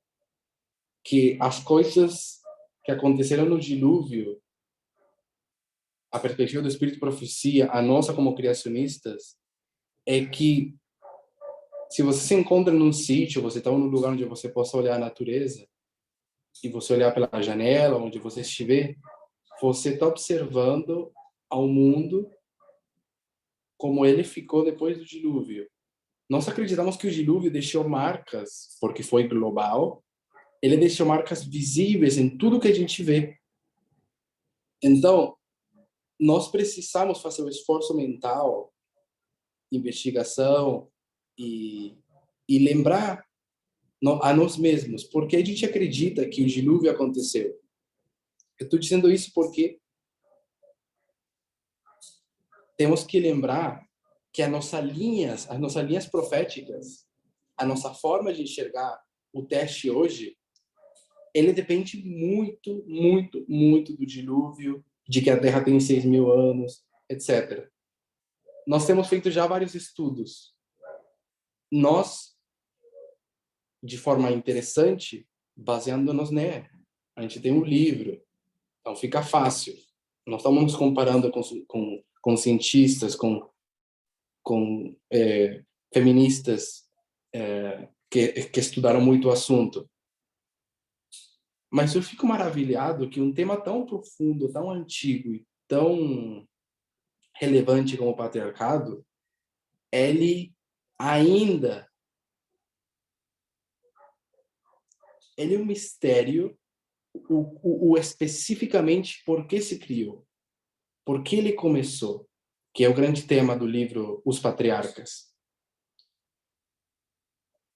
A: que as coisas que aconteceram no dilúvio, a perspectiva do Espírito Profecia, a nossa como criacionistas, é que se você se encontra num sítio, você está num lugar onde você possa olhar a natureza, e você olhar pela janela, onde você estiver, você está observando ao mundo como ele ficou depois do dilúvio. Nós acreditamos que o dilúvio deixou marcas, porque foi global, ele deixou marcas visíveis em tudo que a gente vê. Então, nós precisamos fazer um esforço mental, investigação e lembrar a nós mesmos porque a gente acredita que o dilúvio aconteceu. Eu estou dizendo isso porque temos que lembrar que as nossas linhas proféticas, a nossa forma de enxergar o teste hoje, ele depende muito, muito, muito do dilúvio, de que a Terra tem 6.000 anos, etc. Nós temos feito já vários estudos. Nós, de forma interessante, baseando-nos a gente tem um livro, então fica fácil. Nós estamos nos comparando com cientistas, com feministas que estudaram muito o assunto. Mas eu fico maravilhado que um tema tão profundo, tão antigo e tão relevante como o patriarcado, ele é um mistério, especificamente por que se criou, por que ele começou, que é o grande tema do livro Os Patriarcas.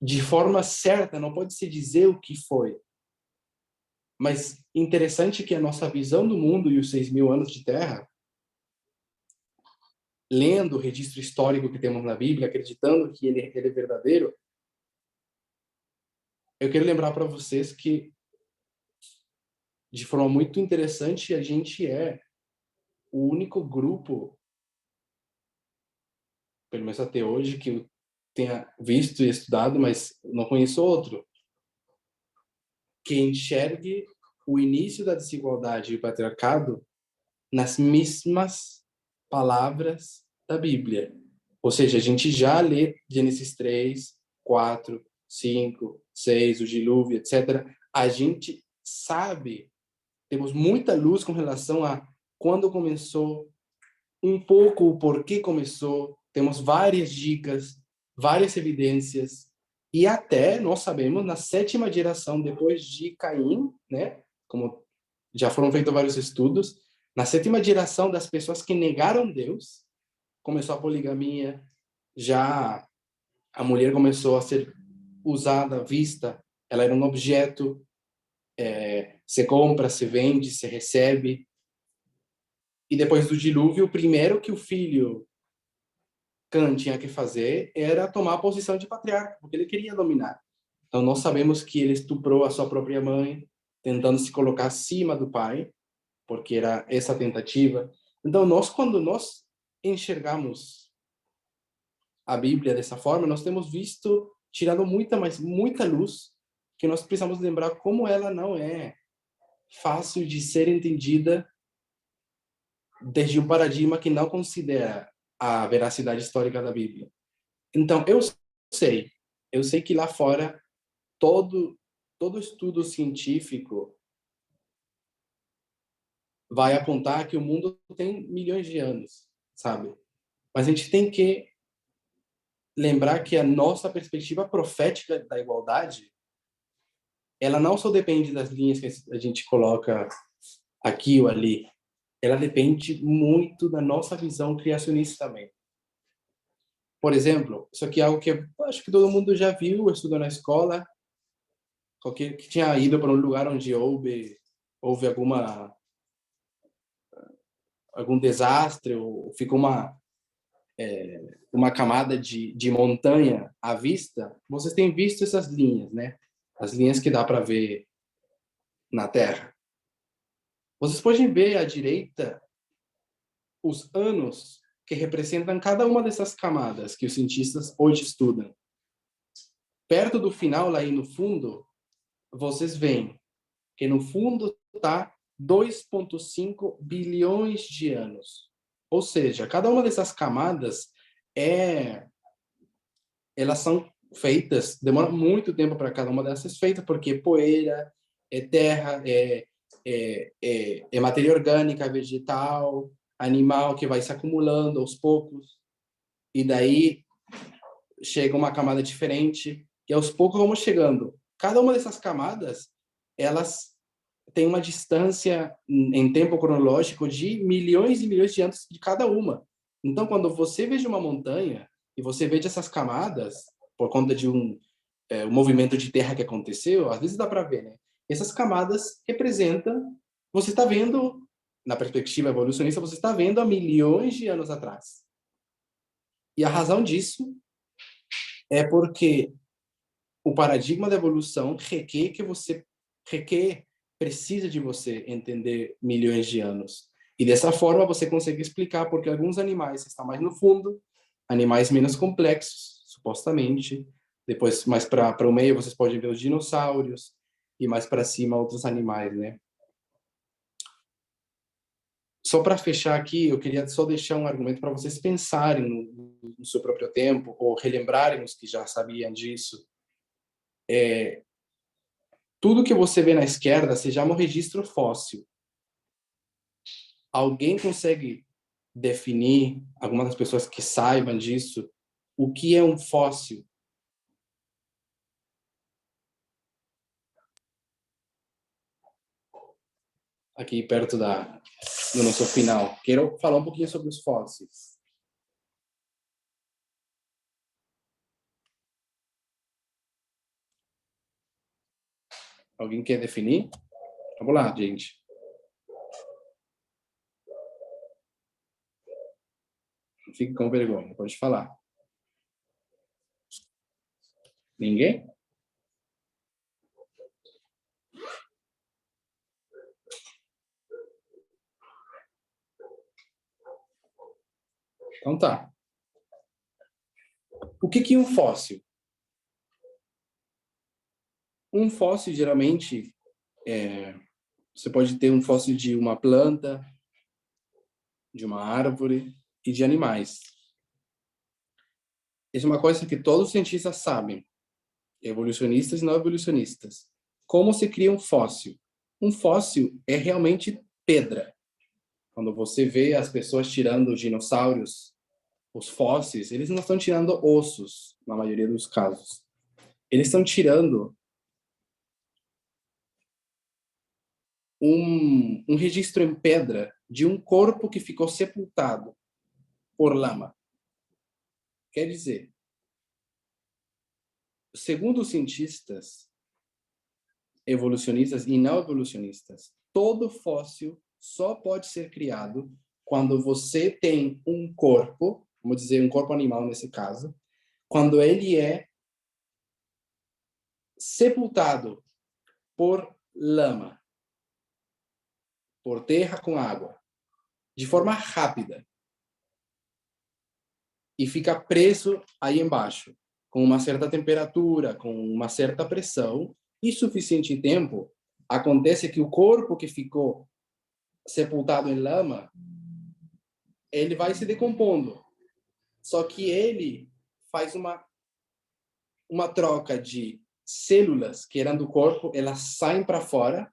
A: De forma certa, não pode se dizer o que foi, mas interessante que a nossa visão do mundo e os 6.000 anos de Terra, lendo o registro histórico que temos na Bíblia, acreditando que ele é verdadeiro, eu quero lembrar para vocês que, de forma muito interessante, a gente é o único grupo, pelo menos até hoje, que eu tenha visto e estudado, mas não conheço outro, que enxergue o início da desigualdade e o patriarcado nas mesmas palavras da Bíblia. Ou seja, a gente já lê Gênesis 3, 4, 5, 6, o dilúvio, etc. A gente sabe, temos muita luz com relação a quando começou, um pouco o porquê começou, temos várias dicas, várias evidências, e até nós sabemos, na 7ª geração depois de Caim, né, como já foram feitos vários estudos, na 7ª geração das pessoas que negaram Deus, começou a poligamia, já a mulher começou a ser usada, vista, ela era um objeto, se compra, se vende, se recebe. E depois do dilúvio, o primeiro que o filho Cã tinha que fazer era tomar a posição de patriarca, porque ele queria dominar. Então, nós sabemos que ele estuprou a sua própria mãe, tentando se colocar acima do pai, porque era essa tentativa. Então, quando nós enxergamos a Bíblia dessa forma, nós temos visto, tirado muita luz, que nós precisamos lembrar como ela não é fácil de ser entendida desde um paradigma que não considera a veracidade histórica da Bíblia. Então, eu sei que lá fora todo estudo científico vai apontar que o mundo tem milhões de anos, sabe? Mas a gente tem que lembrar que a nossa perspectiva profética da igualdade, ela não só depende das linhas que a gente coloca aqui ou ali, ela depende muito da nossa visão criacionista também. Por exemplo, isso aqui é algo que eu acho que todo mundo já viu, estudou na escola, que tinha ido para um lugar onde houve algum desastre, ou ficou uma camada de montanha à vista. Vocês têm visto essas linhas, né? as linhas que dá para ver na Terra. Vocês podem ver à direita os anos que representam cada uma dessas camadas que os cientistas hoje estudam. Perto do final, lá aí no fundo, vocês veem que no fundo está 2,5 bilhões de anos. Ou seja, cada uma dessas camadas elas são feitas, demora muito tempo para cada uma dessas feitas, porque poeira, terra, matéria orgânica, vegetal, animal que vai se acumulando aos poucos, e daí chega uma camada diferente, e aos poucos vamos chegando. Cada uma dessas camadas, elas têm uma distância em tempo cronológico de milhões e milhões de anos de cada uma. Então, quando você veja uma montanha, e você veja essas camadas, por conta de um movimento de terra que aconteceu, às vezes dá para ver, né? Essas camadas representam, você está vendo, na perspectiva evolucionista, você está vendo há milhões de anos atrás. E a razão disso é porque o paradigma da evolução precisa de você entender milhões de anos. E dessa forma você consegue explicar porque alguns animais estão mais no fundo, animais menos complexos, supostamente. Depois, mais para o meio, vocês podem ver os dinossauros, e mais para cima, outros animais, né? Só para fechar aqui, eu queria só deixar um argumento para vocês pensarem no seu próprio tempo, ou relembrarem os que já sabiam disso. Tudo que você vê na esquerda se chama um registro fóssil. Alguém consegue definir, algumas das pessoas que saibam disso, o que é um fóssil? Aqui perto do nosso final. Quero falar um pouquinho sobre os fósseis. Alguém quer definir? Vamos lá, gente. Não fique com vergonha, pode falar. Ninguém? Então tá. O que é um fóssil? Um fóssil, geralmente, você pode ter um fóssil de uma planta, de uma árvore e de animais. Isso é uma coisa que todos os cientistas sabem, evolucionistas e não evolucionistas. Como se cria um fóssil? Um fóssil é realmente pedra. Quando você vê as pessoas tirando os dinossauros, os fósseis, eles não estão tirando ossos, na maioria dos casos. Eles estão tirando um registro em pedra de um corpo que ficou sepultado por lama. Quer dizer, segundo os cientistas evolucionistas e não evolucionistas, todo fóssil só pode ser criado quando você tem um corpo, vamos dizer, um corpo animal nesse caso, quando ele é sepultado por lama, por terra com água, de forma rápida, e fica preso aí embaixo, com uma certa temperatura, com uma certa pressão, e suficiente tempo, acontece que o corpo que ficou sepultado em lama, ele vai se decompondo. Só que ele faz uma troca de células que eram do corpo, elas saem para fora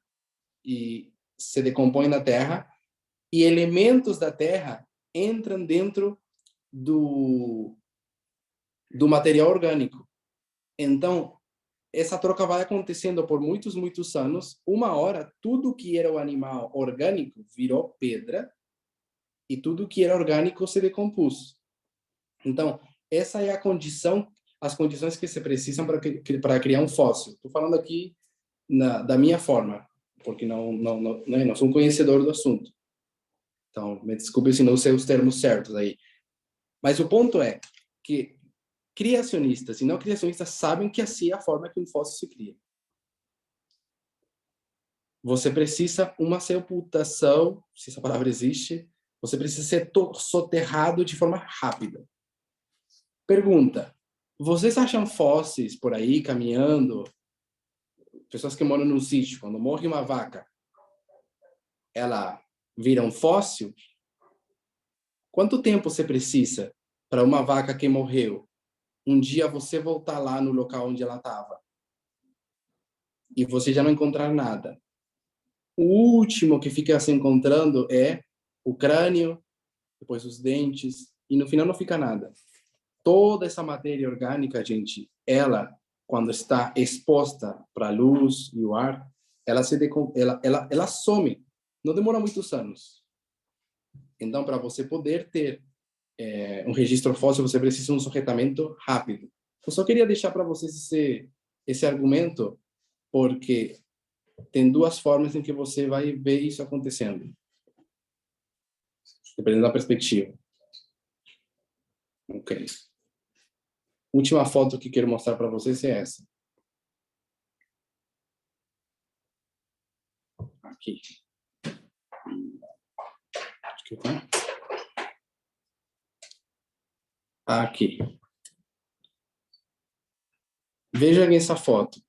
A: e se decompõem na terra, e elementos da terra entram dentro do material orgânico. Então, essa troca vai acontecendo por muitos, muitos anos. Uma hora, tudo que era o animal orgânico virou pedra e tudo que era orgânico se decompôs. Então, essa é a condição, as condições que se precisam para criar um fóssil. Estou falando aqui da minha forma, porque não sou um conhecedor do assunto. Então, me desculpe se não sei os termos certos aí. Mas o ponto é que criacionistas e não criacionistas sabem que assim é a forma que um fóssil se cria. você precisa uma sepultação, se essa palavra existe, você precisa ser soterrado de forma rápida. Pergunta: vocês acham fósseis por aí caminhando? Pessoas que moram num sítio, quando morre uma vaca, ela vira um fóssil? Quanto tempo você precisa para uma vaca que morreu, um dia você voltar lá no local onde ela estava e você já não encontrar nada? O último que fica se encontrando é o crânio, depois os dentes, e no final não fica nada. Toda essa matéria orgânica, gente, ela, quando está exposta para a luz e o ar, ela some. Não demora muitos anos. Então, para você poder ter um registro fóssil, você precisa de um sujetamento rápido. Eu só queria deixar para vocês esse argumento, porque tem duas formas em que você vai ver isso acontecendo, dependendo da perspectiva. Ok. Última foto que quero mostrar para vocês é essa. Aqui. Acho que tá. Aqui. Vejam essa foto.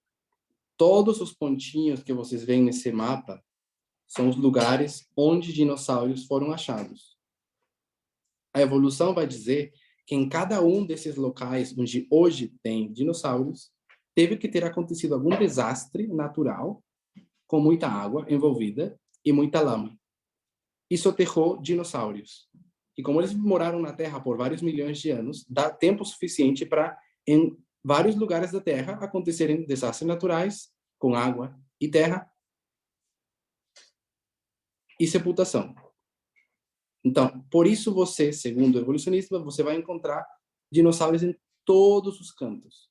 A: Todos os pontinhos que vocês veem nesse mapa são os lugares onde dinossauros foram achados. A evolução vai dizer que em cada um desses locais onde hoje tem dinossauros, teve que ter acontecido algum desastre natural, com muita água envolvida e muita lama. Isso aterrou dinossauros. E como eles moraram na Terra por vários milhões de anos, dá tempo suficiente para, em vários lugares da Terra, acontecerem desastres naturais, com água e terra, e sepultação. Então, por isso você, segundo o evolucionista, você vai encontrar dinossauros em todos os cantos.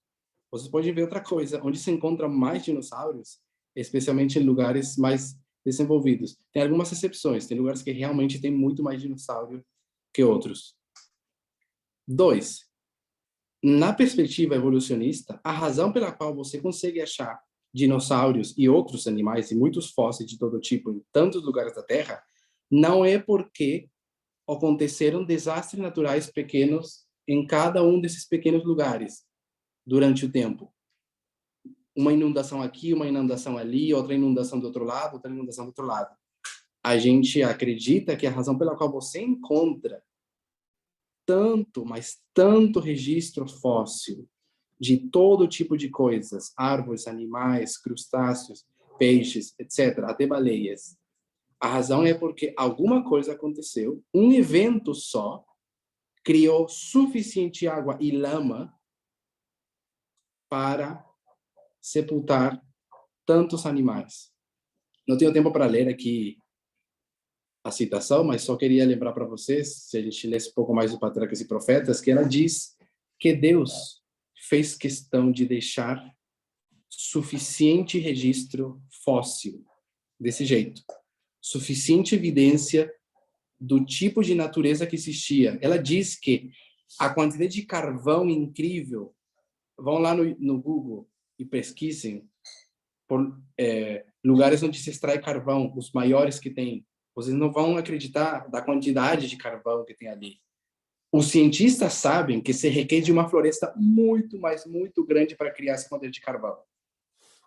A: Você pode ver outra coisa, onde se encontra mais dinossauros, especialmente em lugares mais desenvolvidos. Tem algumas exceções, tem lugares que realmente tem muito mais dinossauro que outros. 2. Na perspectiva evolucionista, a razão pela qual você consegue achar dinossauros e outros animais e muitos fósseis de todo tipo em tantos lugares da Terra, não é porque aconteceram desastres naturais pequenos em cada um desses pequenos lugares durante o tempo. Uma inundação aqui, uma inundação ali, outra inundação do outro lado, outra inundação do outro lado. A gente acredita que a razão pela qual você encontra tanto, mas tanto registro fóssil de todo tipo de coisas, árvores, animais, crustáceos, peixes, etc., até baleias. A razão é porque alguma coisa aconteceu, um evento só criou suficiente água e lama para sepultar tantos animais. Não tenho tempo para ler aqui a citação, mas só queria lembrar para vocês, se a gente lesse um pouco mais do Patriarcas e Profetas, que ela diz que Deus fez questão de deixar suficiente registro fóssil, desse jeito. Suficiente evidência do tipo de natureza que existia. Ela diz que a quantidade de carvão incrível, vão lá no Google e pesquisem por lugares onde se extrai carvão, os maiores que tem. Vocês não vão acreditar da quantidade de carvão que tem ali. Os cientistas sabem que se requer de uma floresta muito, mas muito grande para criar essa quantidade de carvão.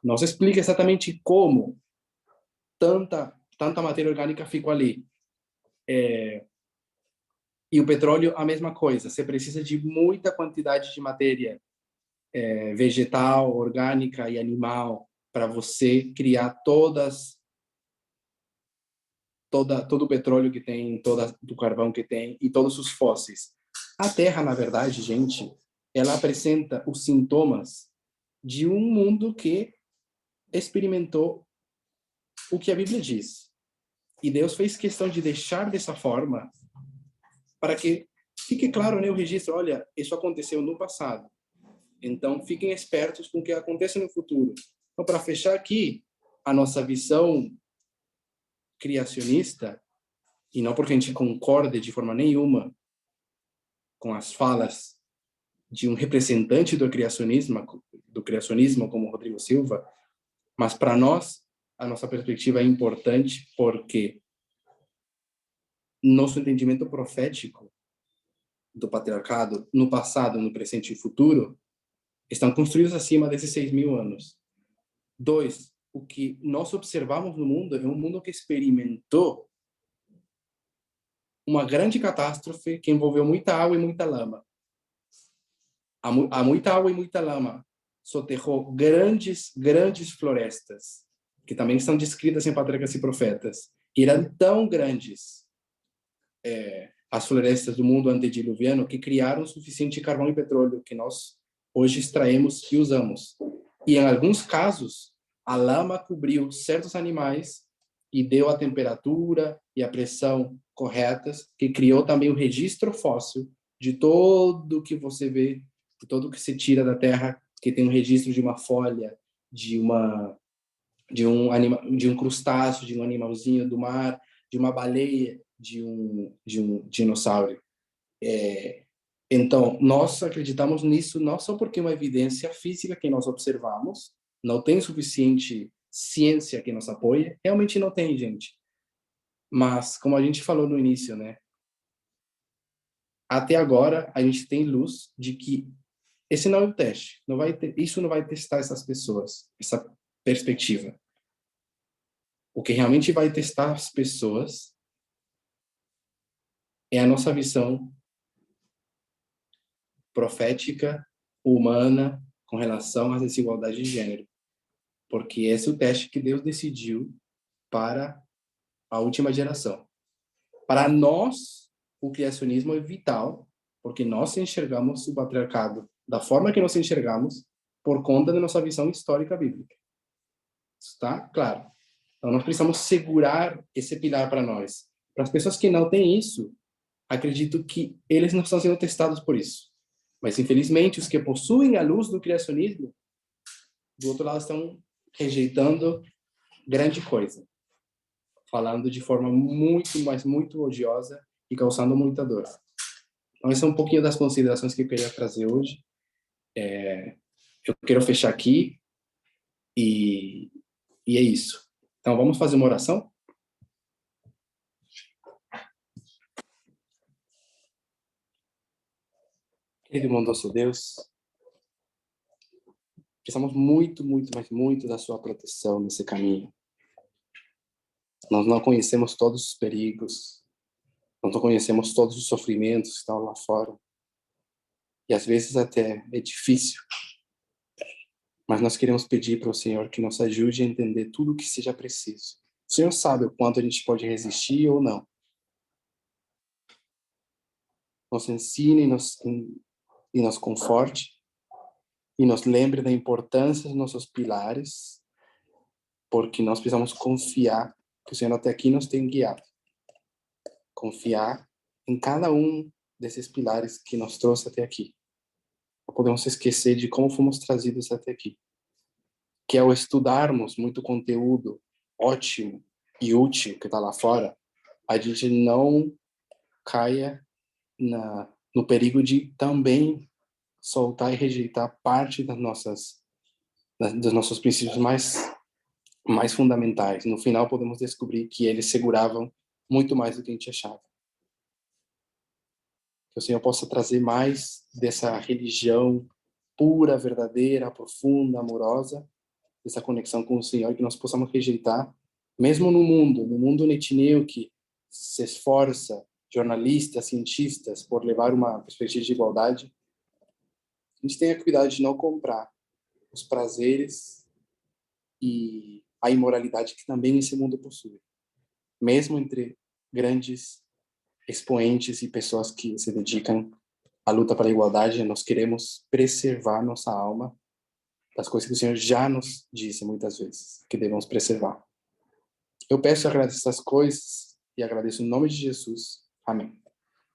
A: Não se explica exatamente como tanta matéria orgânica ficou ali. E o petróleo, a mesma coisa. Você precisa de muita quantidade de matéria vegetal, orgânica e animal para você criar todo o petróleo que tem, todo o carvão que tem e todos os fósseis. A Terra, na verdade, gente, ela apresenta os sintomas de um mundo que experimentou o que a Bíblia diz. E Deus fez questão de deixar dessa forma para que fique claro, né, o registro, olha, isso aconteceu no passado. Então, fiquem espertos com o que acontece no futuro. Então, para fechar aqui, a nossa visão criacionista, e não porque a gente concorde de forma nenhuma com as falas de um representante do criacionismo como Rodrigo Silva, mas para nós, a nossa perspectiva é importante porque nosso entendimento profético do patriarcado, no passado, no presente e futuro, estão construídos acima desses 6.000 anos. 2, o que nós observamos no mundo é um mundo que experimentou uma grande catástrofe que envolveu muita água e muita lama. Há muita água e muita lama soterrou grandes florestas, que também são descritas em Patriarcas e Profetas. E eram tão grandes as florestas do mundo antediluviano que criaram suficiente carvão e petróleo que nós hoje extraímos e usamos. E em alguns casos, a lama cobriu certos animais e deu a temperatura e a pressão corretas, que criou também o registro fóssil de tudo que você vê, de tudo que se tira da terra, que tem um registro de uma folha, de um crustáceo, de um animalzinho do mar, de uma baleia, de um dinossauro. Então, nós acreditamos nisso não só porque é uma evidência física que nós observamos, não tem suficiente ciência que nos apoie, realmente não tem, gente. Mas, como a gente falou no início, né? Até agora, a gente tem luz de que esse não é o teste. Isso não vai testar essas pessoas, essa perspectiva. O que realmente vai testar as pessoas é a nossa visão profética, humana, com relação às desigualdades de gênero. Porque esse é o teste que Deus decidiu para a última geração. Para nós, o criacionismo é vital, porque nós enxergamos o patriarcado da forma que nós enxergamos por conta da nossa visão histórica bíblica. Está claro? Então, nós precisamos segurar esse pilar para nós. Para as pessoas que não têm isso, acredito que eles não estão sendo testados por isso. Mas, infelizmente, os que possuem a luz do criacionismo, do outro lado, estão rejeitando grande coisa. Falando de forma muito, mas muito odiosa e causando muita dor. Então, esse é um pouquinho das considerações que eu queria trazer hoje. Eu quero fechar aqui e é isso. Então, vamos fazer uma oração? Querido e bondoso Deus, precisamos muito, muito, mas muito da sua proteção nesse caminho. Nós não conhecemos todos os perigos, nós não conhecemos todos os sofrimentos que estão lá fora. E às vezes até é difícil. Mas nós queremos pedir para o Senhor que nos ajude a entender tudo o que seja preciso. O Senhor sabe o quanto a gente pode resistir ou não. Nos ensine e nos conforte e nos lembre da importância dos nossos pilares, porque nós precisamos confiar que o Senhor até aqui nos tem guiado. Confiar em cada um desses pilares que nos trouxe até aqui. Não podemos esquecer de como fomos trazidos até aqui. Que ao estudarmos muito conteúdo ótimo e útil que está lá fora, a gente não caia no perigo de também soltar e rejeitar parte dos nossos princípios mais fundamentais. No final, podemos descobrir que eles seguravam muito mais do que a gente achava. Que o Senhor possa trazer mais dessa religião pura, verdadeira, profunda, amorosa, essa conexão com o Senhor, que nós possamos rejeitar, mesmo no mundo netineu que se esforça, jornalistas, cientistas, por levar uma perspectiva de igualdade, a gente tenha cuidado de não comprar os prazeres e a imoralidade que também esse mundo possui. Mesmo entre grandes expoentes e pessoas que se dedicam à luta pela igualdade, nós queremos preservar nossa alma das coisas que o Senhor já nos disse muitas vezes, que devemos preservar. Eu peço e agradeço essas coisas e agradeço em nome de Jesus. Amém.